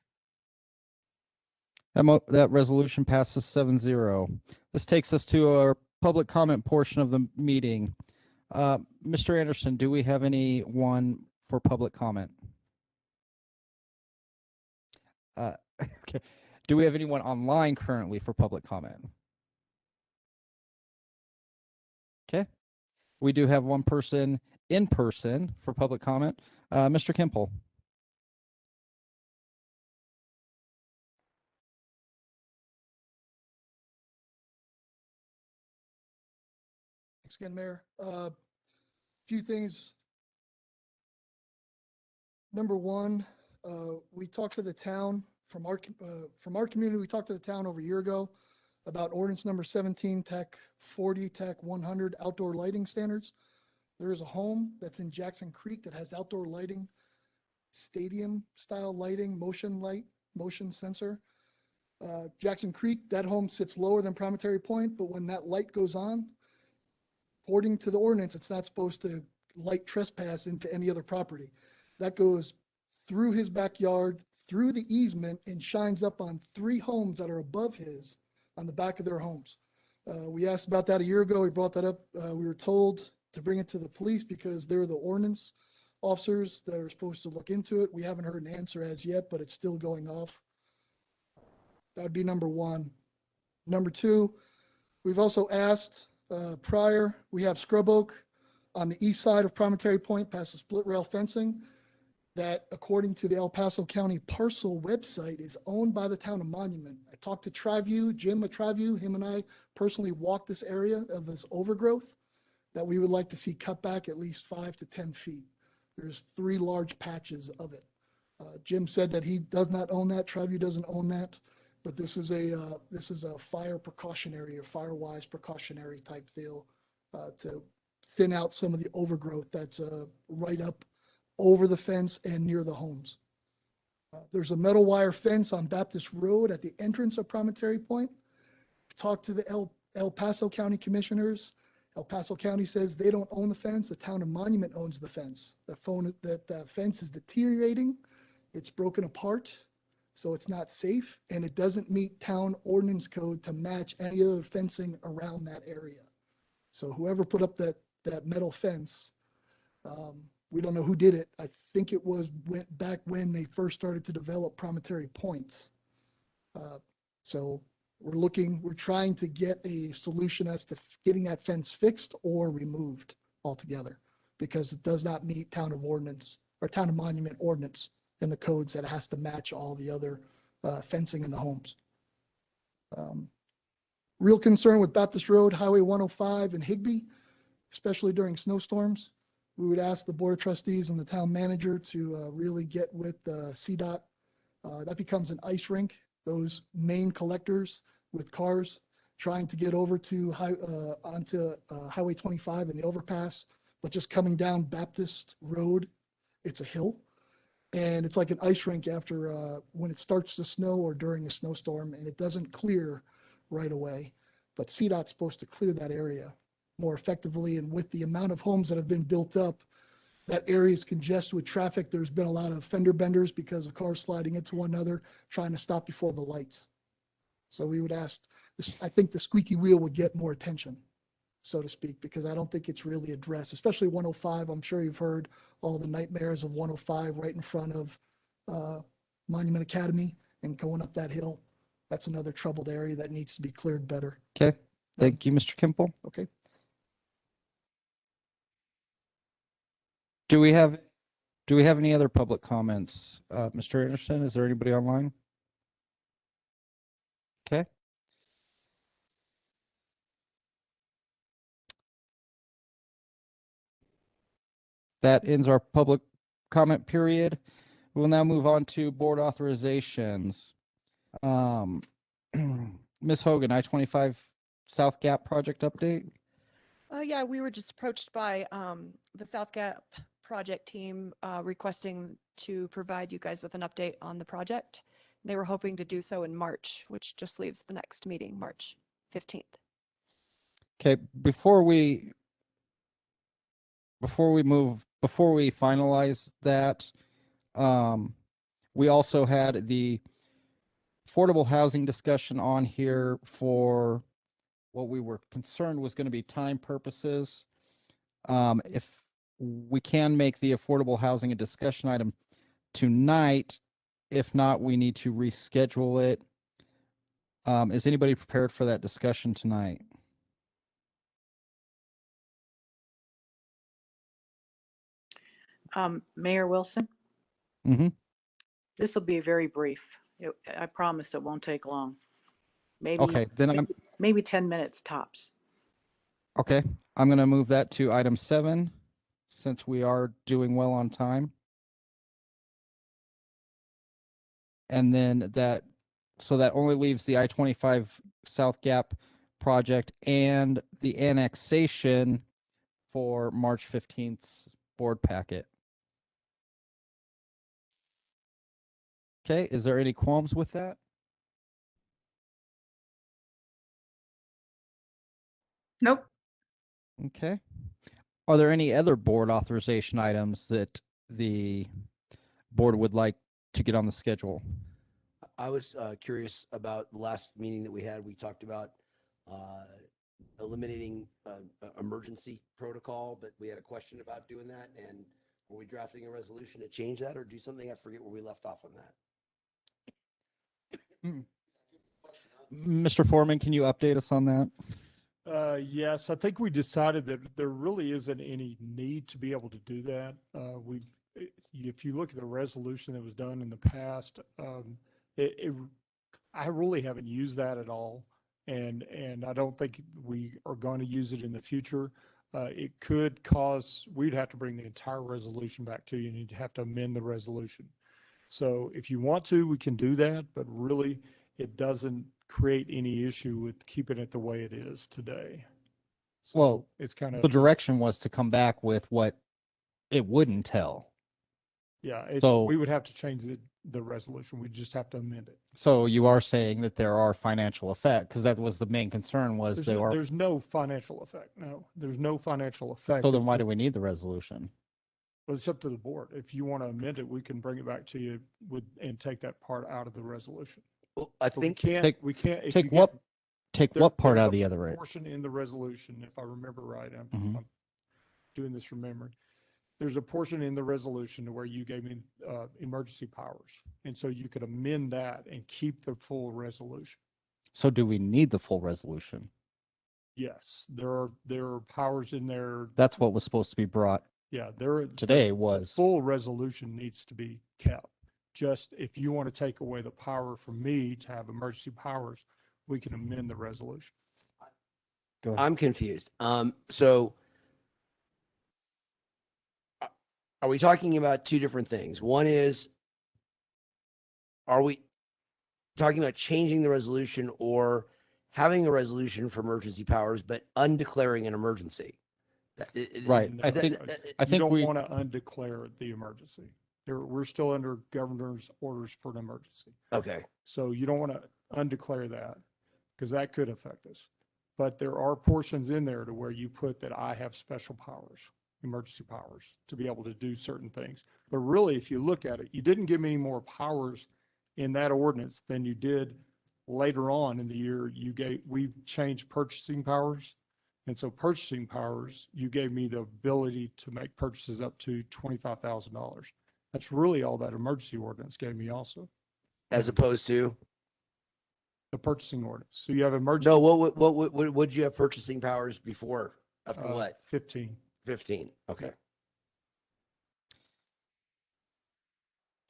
That resolution passes 7-0. This takes us to our public comment portion of the meeting. Mr. Anderson, do we have anyone for public comment? Okay. Do we have anyone online currently for public comment? Okay. We do have one person in person for public comment. Mr. Kimple. Thanks again, Mayor. Few things. Number one, we talked to the town from our community. We talked to the town over a year ago about ordinance number 17, TAC 40, TAC 100 outdoor lighting standards. There is a home that's in Jackson Creek that has outdoor lighting, stadium style lighting, motion sensor. Jackson Creek, that home sits lower than Promontory Point, but when that light goes on, according to the ordinance, it's not supposed to light trespass into any other property. That goes through his backyard, through the easement, and shines up on 3 homes that are above his on the back of their homes. We asked about that a year ago. We brought that up. We were told to bring it to the police because they're the ordinance officers that are supposed to look into it. We haven't heard an answer as yet, but it's still going off. That would be number one. Number two, we've also asked prior, we have scrub oak on the east side of Promontory Point past the split rail fencing that, according to the El Paso County parcel website, is owned by the town of Monument. I talked to Triview, Jim at Triview, him and I personally walked this area of this overgrowth that we would like to see cut back at least 5 to 10 feet. There's 3 large patches of it. Jim said that he does not own that, Triview doesn't own that, but this is a fire precautionary or fire-wise precautionary type deal to thin out some of the overgrowth that's right up over the fence and near the homes. There's a metal wire fence on Baptist Road at the entrance of Promontory Point. Talked to the El Paso County commissioners. El Paso County says they don't own the fence. The town of Monument owns the fence. That fence is deteriorating. It's broken apart, so it's not safe, and it doesn't meet town ordinance code to match any other fencing around that area. So whoever put up that metal fence, we don't know who did it. I think it went back when they first started to develop Promontory Point. So we're trying to get a solution as to getting that fence fixed or removed altogether, because it does not meet town of Monument ordinance and the codes that it has to match all the other fencing in the homes. Real concern with Baptist Road, Highway 105 and Higbee, especially during snowstorms. We would ask the Board of Trustees and the town manager to really get with CDOT. That becomes an ice rink, those main collectors with cars trying to get over to onto Highway 25 and the overpass, but just coming down Baptist Road, it's a hill. And it's like an ice rink after when it starts to snow or during a snowstorm, and it doesn't clear right away. But CDOT's supposed to clear that area more effectively, and with the amount of homes that have been built up, that area is congested with traffic. There's been a lot of fender benders because of cars sliding into one another, trying to stop before the lights. So we would ask, I think the squeaky wheel would get more attention, so to speak, because I don't think it's really addressed, especially 105. I'm sure you've heard all the nightmares of 105 right in front of Monument Academy and going up that hill. That's another troubled area that needs to be cleared better. Okay. Thank you, Mr. Kimple. Okay. Do we have any other public comments? Mr. Anderson, is there anybody online? Okay. That ends our public comment period. We'll now move on to board authorizations. Ms. Hogan, I-25 South Gap project update. Yeah, we were just approached by the South Gap project team requesting to provide you guys with an update on the project. They were hoping to do so in March, which just leaves the next meeting, March 15th. Okay, before we finalize that, we also had the affordable housing discussion on here for what we were concerned was going to be time purposes. If we can make the affordable housing a discussion item tonight, if not, we need to reschedule it. Is anybody prepared for that discussion tonight? Mayor Wilson, Mm-hmm. this will be very brief. I promise it won't take long. Maybe, Okay, then maybe 10 minutes tops. okay. I'm going to move that to item 7, since we are doing well on time. And then so that only leaves the I-25 South Gap project and the annexation for March 15th board packet. Okay, is there any qualms with that? Nope. Okay. Are there any other board authorization items that the board would like to get on the schedule? I was curious about the last meeting that we had. We talked about eliminating emergency protocol, but we had a question about doing that. And were we drafting a resolution to change that or do something? I forget where we left off on that. Mr. Foreman, can you update us on that? Yes, I think we decided that there really isn't any need to be able to do that. If you look at the resolution that was done in the past, I really haven't used that at all. And I don't think we are going to use it in the future. It could cause, we'd have to bring the entire resolution back to you and you'd have to amend the resolution. So if you want to, we can do that, but really it doesn't create any issue with keeping it the way it is today. So Well, it's kind of the direction was to come back with what it would entail. Yeah, So- we would have to change the resolution. We just have to amend it. So you are saying that there are financial effects, because that was the main concern, was There's no financial effect. No, there's no financial effect. So then It's why do just- we need the resolution? Well, it's up to the board. If you want to amend it, we can bring it back to you and take that part out of the resolution. Well, I But we think can't, Take- we can't. if Take you get- what, take there- what part there's out a of the other? Portion in the resolution, if I remember right, Mhm. I'm doing this from memory. There's a portion in the resolution to where you gave me emergency powers. And so you could amend that and keep the full resolution. So do we need the full resolution? Yes, there are powers in there. That's what was supposed to be brought Yeah, there. today the was, full resolution needs to be kept. Just if you want to take away the power from me to have emergency powers, we can amend the resolution. go ahead. I'm confused. So are we talking about two different things? One is, are we talking about changing the resolution or having a resolution for emergency powers, but undeclaring an emergency? Right. No, I think- I you think don't we- want to undeclare the emergency. We're still under governor's orders for an emergency. Okay. So you don't want to undeclare that because that could affect us. But there are portions in there to where you put that I have special powers, emergency powers, to be able to do certain things. But really, if you look at it, you didn't give me any more powers in that ordinance than you did later on in the year. We changed purchasing powers. And so purchasing powers, you gave me the ability to make purchases up to $25,000. That's really all that emergency ordinance gave me also, As opposed to, the purchasing ordinance. So you have emergency. no, what would you have purchasing powers before? After what? 15. 15. Okay.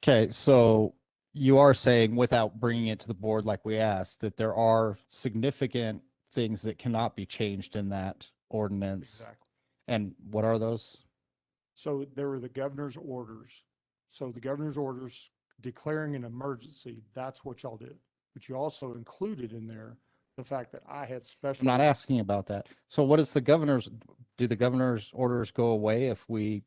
Okay, so you are saying, without bringing it to the board like we asked, that there are significant things that cannot be changed in that ordinance. Exactly. And what are those? So there were the governor's orders. So the governor's orders declaring an emergency, that's what y'all did. But you also included in there the fact that I had I'm special. not asking about that. So what is do the governor's orders go away if we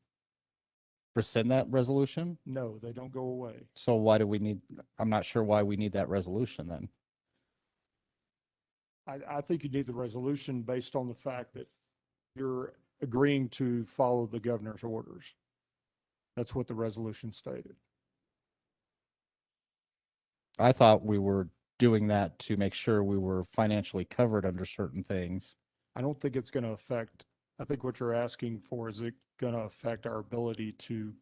rescind that resolution? No, they don't go away. So why do we need, I'm not sure why we need that resolution then. I think you need the resolution based on the fact that you're agreeing to follow the governor's orders. That's what the resolution stated. I thought we were doing that to make sure we were financially covered under certain things. I don't think it's going to affect, I think what you're asking for, is it going to affect our ability to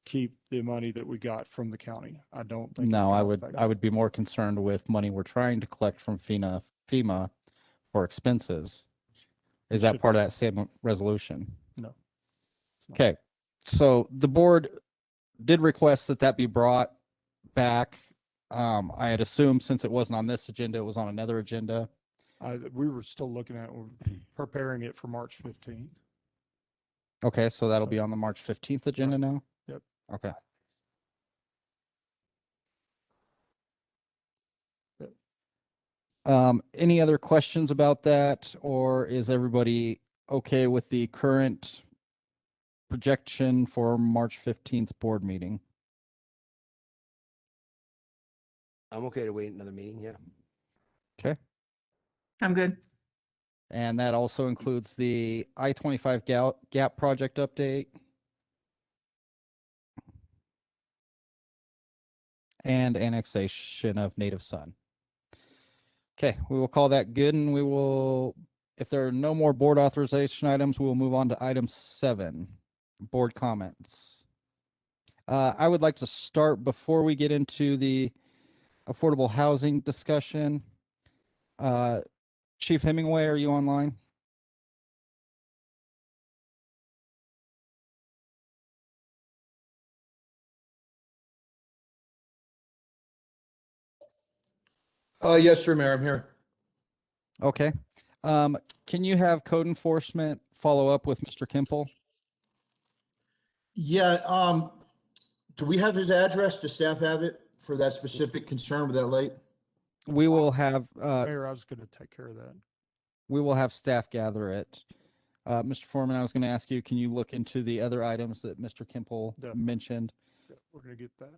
keep the money that we got from the county. I don't think. it's No, I gonna would, affect I it. would be more concerned with money we're trying to collect from FEMA for expenses. Is that should- part of that same resolution? No. it's not. Okay, so the board did request that that be brought back. I had assumed since it wasn't on this agenda, it was on another agenda. We were still looking at, we're preparing it for March 15th. Okay, so that'll be on the March 15th agenda now? Yep. Okay. Any other questions about that, or is everybody okay with the current projection for March 15th board meeting? I'm okay to wait another meeting, yeah. Okay. I'm good. And that also includes the I-25 gap project update. And annexation of Native Son. Okay, we will call that good, and we will, if there are no more board authorization items, we will move on to item 7, board comments. I would like to start before we get into the affordable housing discussion. Chief Hemingway, are you online? Yes, sir, Mayor, I'm here. Okay. Can you have code enforcement follow up with Mr. Kimple? Yeah, do we have his address? Does staff have it for that specific concern with that light? We will have, Mayor, I was going to take care of that. we will have staff gather it. Mr. Foreman, I was going to ask you, can you look into the other items that Mr. Kimple Definitely. mentioned? Yeah, we're going to get that.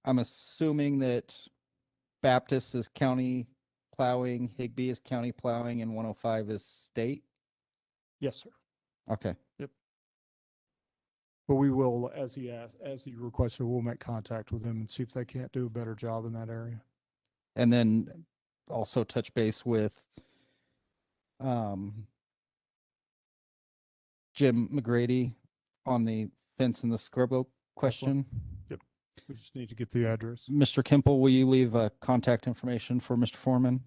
I'm assuming that Baptist is county plowing, Higbee is county plowing, and 105 is state? Yes, sir. Okay. But we will, as he requested, we'll make contact with him and see if they can't do a better job in that area. And then also touch base with Jim McGrady on the fence and the scribble question. Yep. We just need to get the address. Mr. Kimple, will you leave contact information for Mr. Foreman?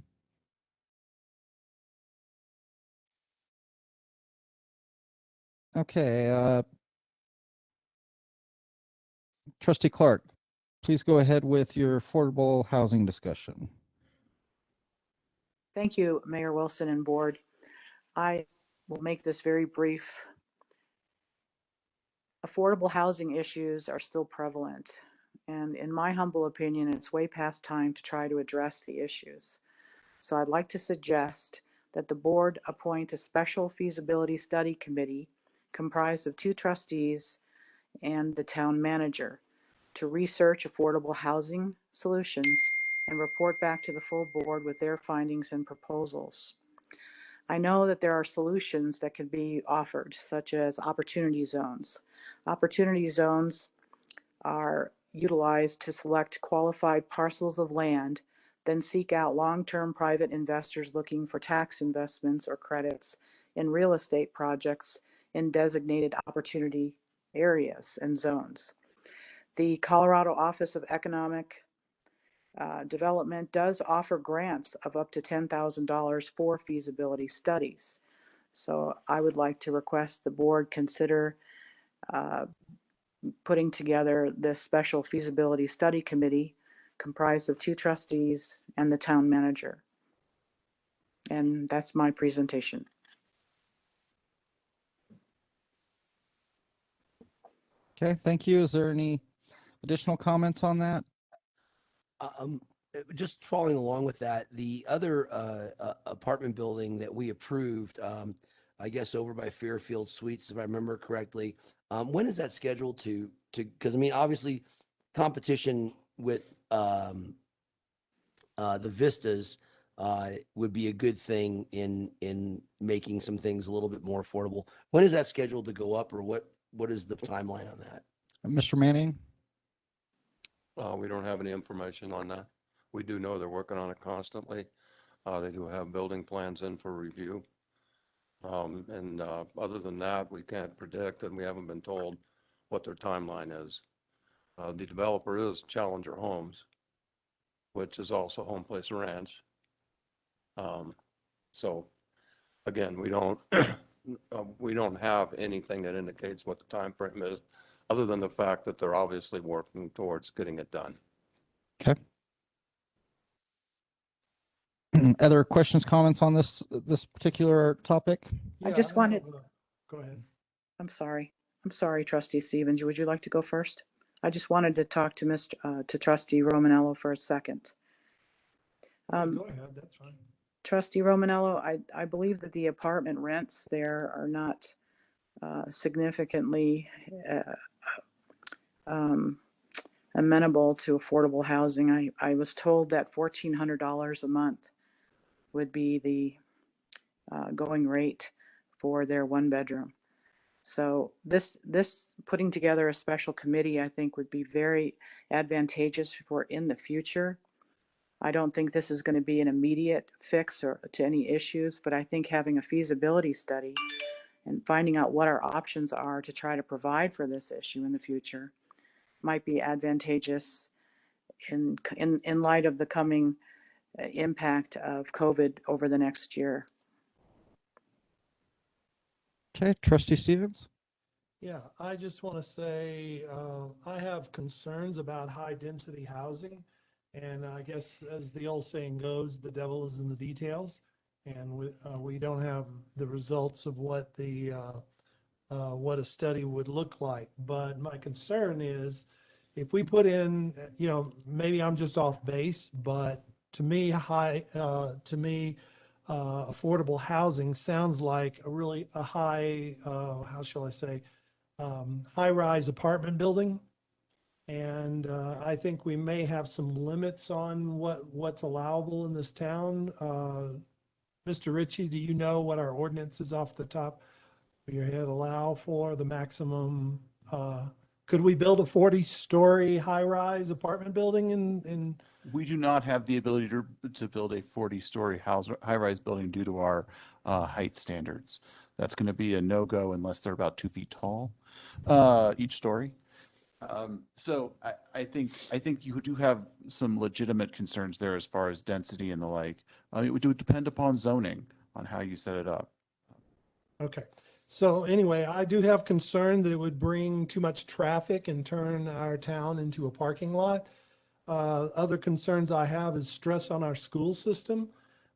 Okay. Trustee Clark, please go ahead with your affordable housing discussion. Thank you, Mayor Wilson and board. I will make this very brief. Affordable housing issues are still prevalent, and in my humble opinion, it's way past time to try to address the issues. So I'd like to suggest that the board appoint a special feasibility study committee comprised of 2 trustees and the town manager to research affordable housing solutions and report back to the full board with their findings and proposals. I know that there are solutions that can be offered, such as opportunity zones. Opportunity zones are utilized to select qualified parcels of land, then seek out long-term private investors looking for tax investments or credits in real estate projects in designated opportunity areas and zones. The Colorado Office of Economic Development does offer grants of up to $10,000 for feasibility studies. So I would like to request the board consider putting together this special feasibility study committee comprised of 2 trustees and the town manager. And that's my presentation. Okay, thank you. Is there any additional comments on that? Just following along with that, the other apartment building that we approved, I guess over by Fairfield Suites, if I remember correctly, when is that scheduled to, because I mean, obviously competition with the Vistas would be a good thing in making some things a little bit more affordable. When is that scheduled to go up, or what is the timeline on that? Mr. Manning? We don't have any information on that. We do know they're working on it constantly. They do have building plans in for review. And other than that, we can't predict, and we haven't been told what their timeline is. The developer is Challenger Homes, which is also Home Place Ranch. So again, we don't have anything that indicates what the time frame is, other than the fact that they're obviously working towards getting it done. Okay. Other questions, comments on this particular topic? I just wanted, Go ahead. I'm sorry, Trustee Stevens, would you like to go first? I just wanted to talk to to Trustee Romanello for a second. Go ahead, that's fine. Trustee Romanello, I believe that the apartment rents there are not significantly amenable to affordable housing. I was told that $1,400 a month would be the going rate for their one bedroom. So this putting together a special committee, I think, would be very advantageous for in the future. I don't think this is going to be an immediate fix or to any issues, but I think having a feasibility study and finding out what our options are to try to provide for this issue in the future might be advantageous in light of the coming impact of COVID over the next year. Okay, Trustee Stevens? Yeah, I just want to say, I have concerns about high-density housing. And I guess, as the old saying goes, the devil is in the details. And we don't have the results of what a study would look like. But my concern is, if we put in, maybe I'm just off base, but to me, affordable housing sounds like a high, how shall I say, high-rise apartment building. And I think we may have some limits on what's allowable in this town. Mr. Ritchie, do you know what our ordinances off the top of your head allow for the maximum? Could we build a 40-story high-rise apartment building in? We do not have the ability to build a 40-story high-rise building due to our height standards. That's going to be a no-go unless they're about 2 feet tall each story. So I think you do have some legitimate concerns there as far as density and the like. It would depend upon zoning on how you set it up. Okay. So anyway, I do have concern that it would bring too much traffic and turn our town into a parking lot. Other concerns I have is stress on our school system.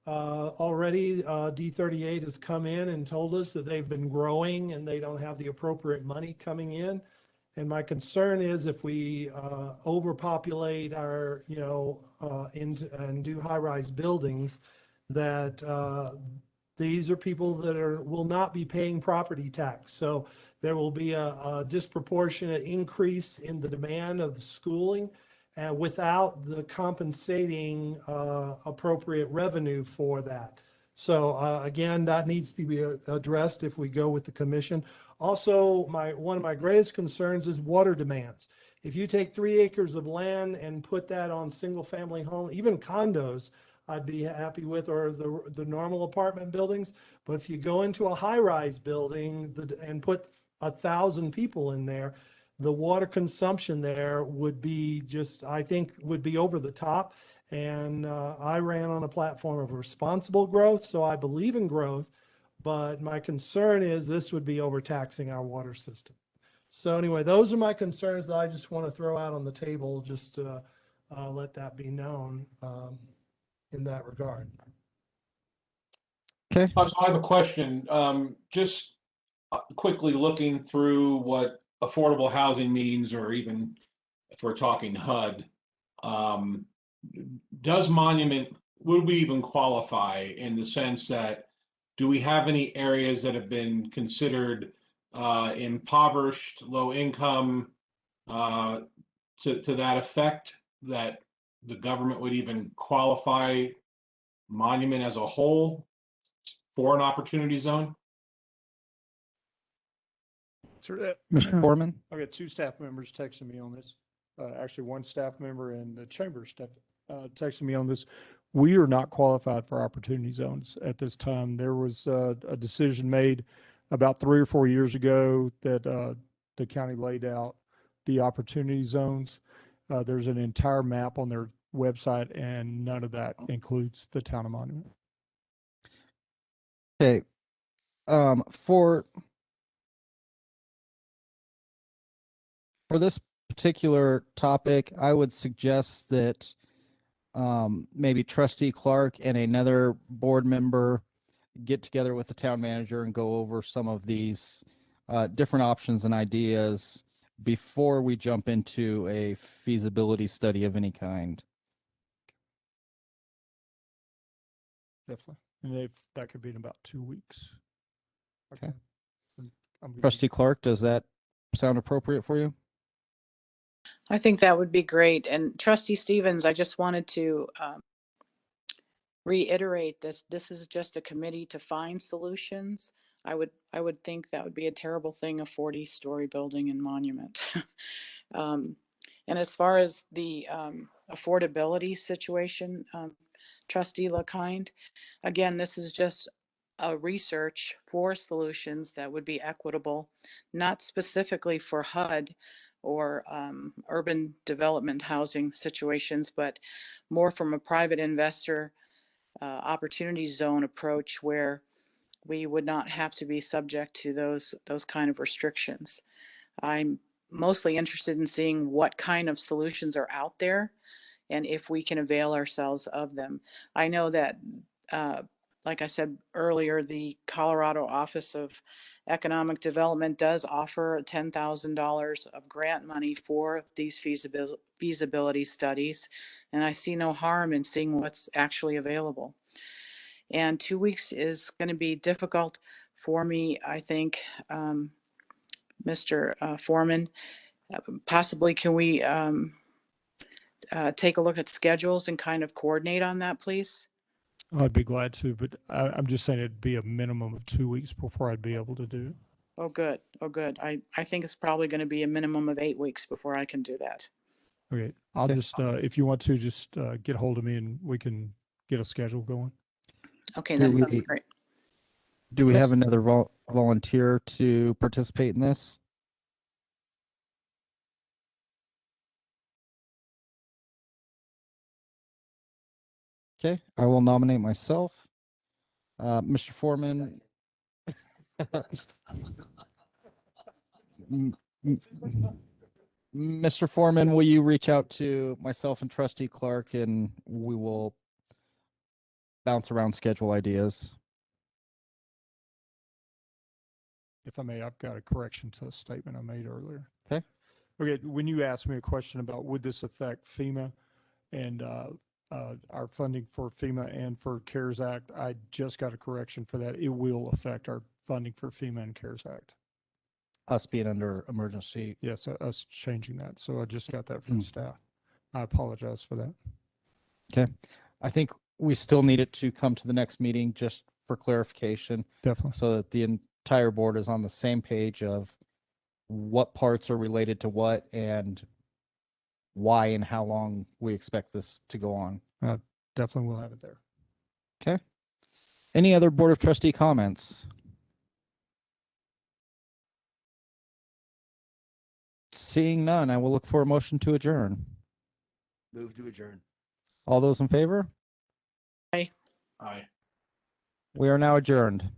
Already D38 has come in and told us that they've been growing and they don't have the appropriate money coming in. And my concern is if we overpopulate our, and do high-rise buildings, that these are people that will not be paying property tax. So there will be a disproportionate increase in the demand of the schooling without the compensating appropriate revenue for that. So again, that needs to be addressed if we go with the commission. Also, one of my greatest concerns is water demands. If you take 3 acres of land and put that on single-family home, even condos, I'd be happy with, or the normal apartment buildings. But if you go into a high-rise building and put 1,000 people in there, the water consumption there would be I think would be over the top. And I ran on a platform of responsible growth, so I believe in growth. But my concern is this would be overtaxing our water system. So anyway, those are my concerns that I just want to throw out on the table, just to let that be known in that regard. Okay. So I have a question. Just quickly looking through what affordable housing means, or even if we're talking HUD, does Monument, would we even qualify in the sense that, do we have any areas that have been considered impoverished, low income, to that effect, that the government would even qualify Monument as a whole for an opportunity zone? Mr. Foreman? I've got 2 staff members texting me on this. Actually, 1 staff member and the chamber texting me on this. We are not qualified for opportunity zones at this time. There was a decision made about 3 or 4 years ago that the county laid out the opportunity zones. There's an entire map on their website, and none of that includes the town of Monument. Okay. For this particular topic, I would suggest that maybe Trustee Clark and another board member get together with the town manager and go over some of these different options and ideas before we jump into a feasibility study of any kind. Definitely. And if that could be in about 2 weeks. Okay. I'm good. Trustee Clark, does that sound appropriate for you? I think that would be great. And Trustee Stevens, I just wanted to reiterate that this is just a committee to find solutions. I would think that would be a terrible thing, a 40-story building in Monument. And as far as the affordability situation, Trustee LaKind, again, this is just a research for solutions that would be equitable, not specifically for HUD or urban development housing situations, but more from a private investor opportunity zone approach where we would not have to be subject to those kind of restrictions. I'm mostly interested in seeing what kind of solutions are out there and if we can avail ourselves of them. I know that, like I said earlier, the Colorado Office of Economic Development does offer $10,000 of grant money for these feasibility studies, and I see no harm in seeing what's actually available. And 2 weeks is going to be difficult for me, I think, Mr. Foreman. Possibly can we take a look at schedules and kind of coordinate on that, please? I'd be glad to, but I'm just saying it'd be a minimum of 2 weeks before I'd be able to do it. Oh, good. Oh, good. I think it's probably going to be a minimum of 8 weeks before I can do that. Okay, I'll just, if you want to, just get hold of me and we can get a schedule going. Okay, that sounds great. Do we have another volunteer to participate in this? Okay, I will nominate myself. Mr. Foreman. Mr. Foreman, will you reach out to myself and Trustee Clark, and we will bounce around schedule ideas? If I may, I've got a correction to a statement I made earlier. Okay. Okay, when you asked me a question about would this affect FEMA and our funding for FEMA and for CARES Act, I just got a correction for that. It will affect our funding for FEMA and CARES Act. Us being under emergency. Yes, us changing that. So I just got that from staff. I apologize for that. Okay. I think we still need it to come to the next meeting just for clarification. Definitely. So that the entire board is on the same page of what parts are related to what and why and how long we expect this to go on. Definitely will have it there. Okay. Any other Board of Trustee comments? Seeing none, I will look for a motion to adjourn. Move to adjourn. All those in favor? Aye. Aye. We are now adjourned.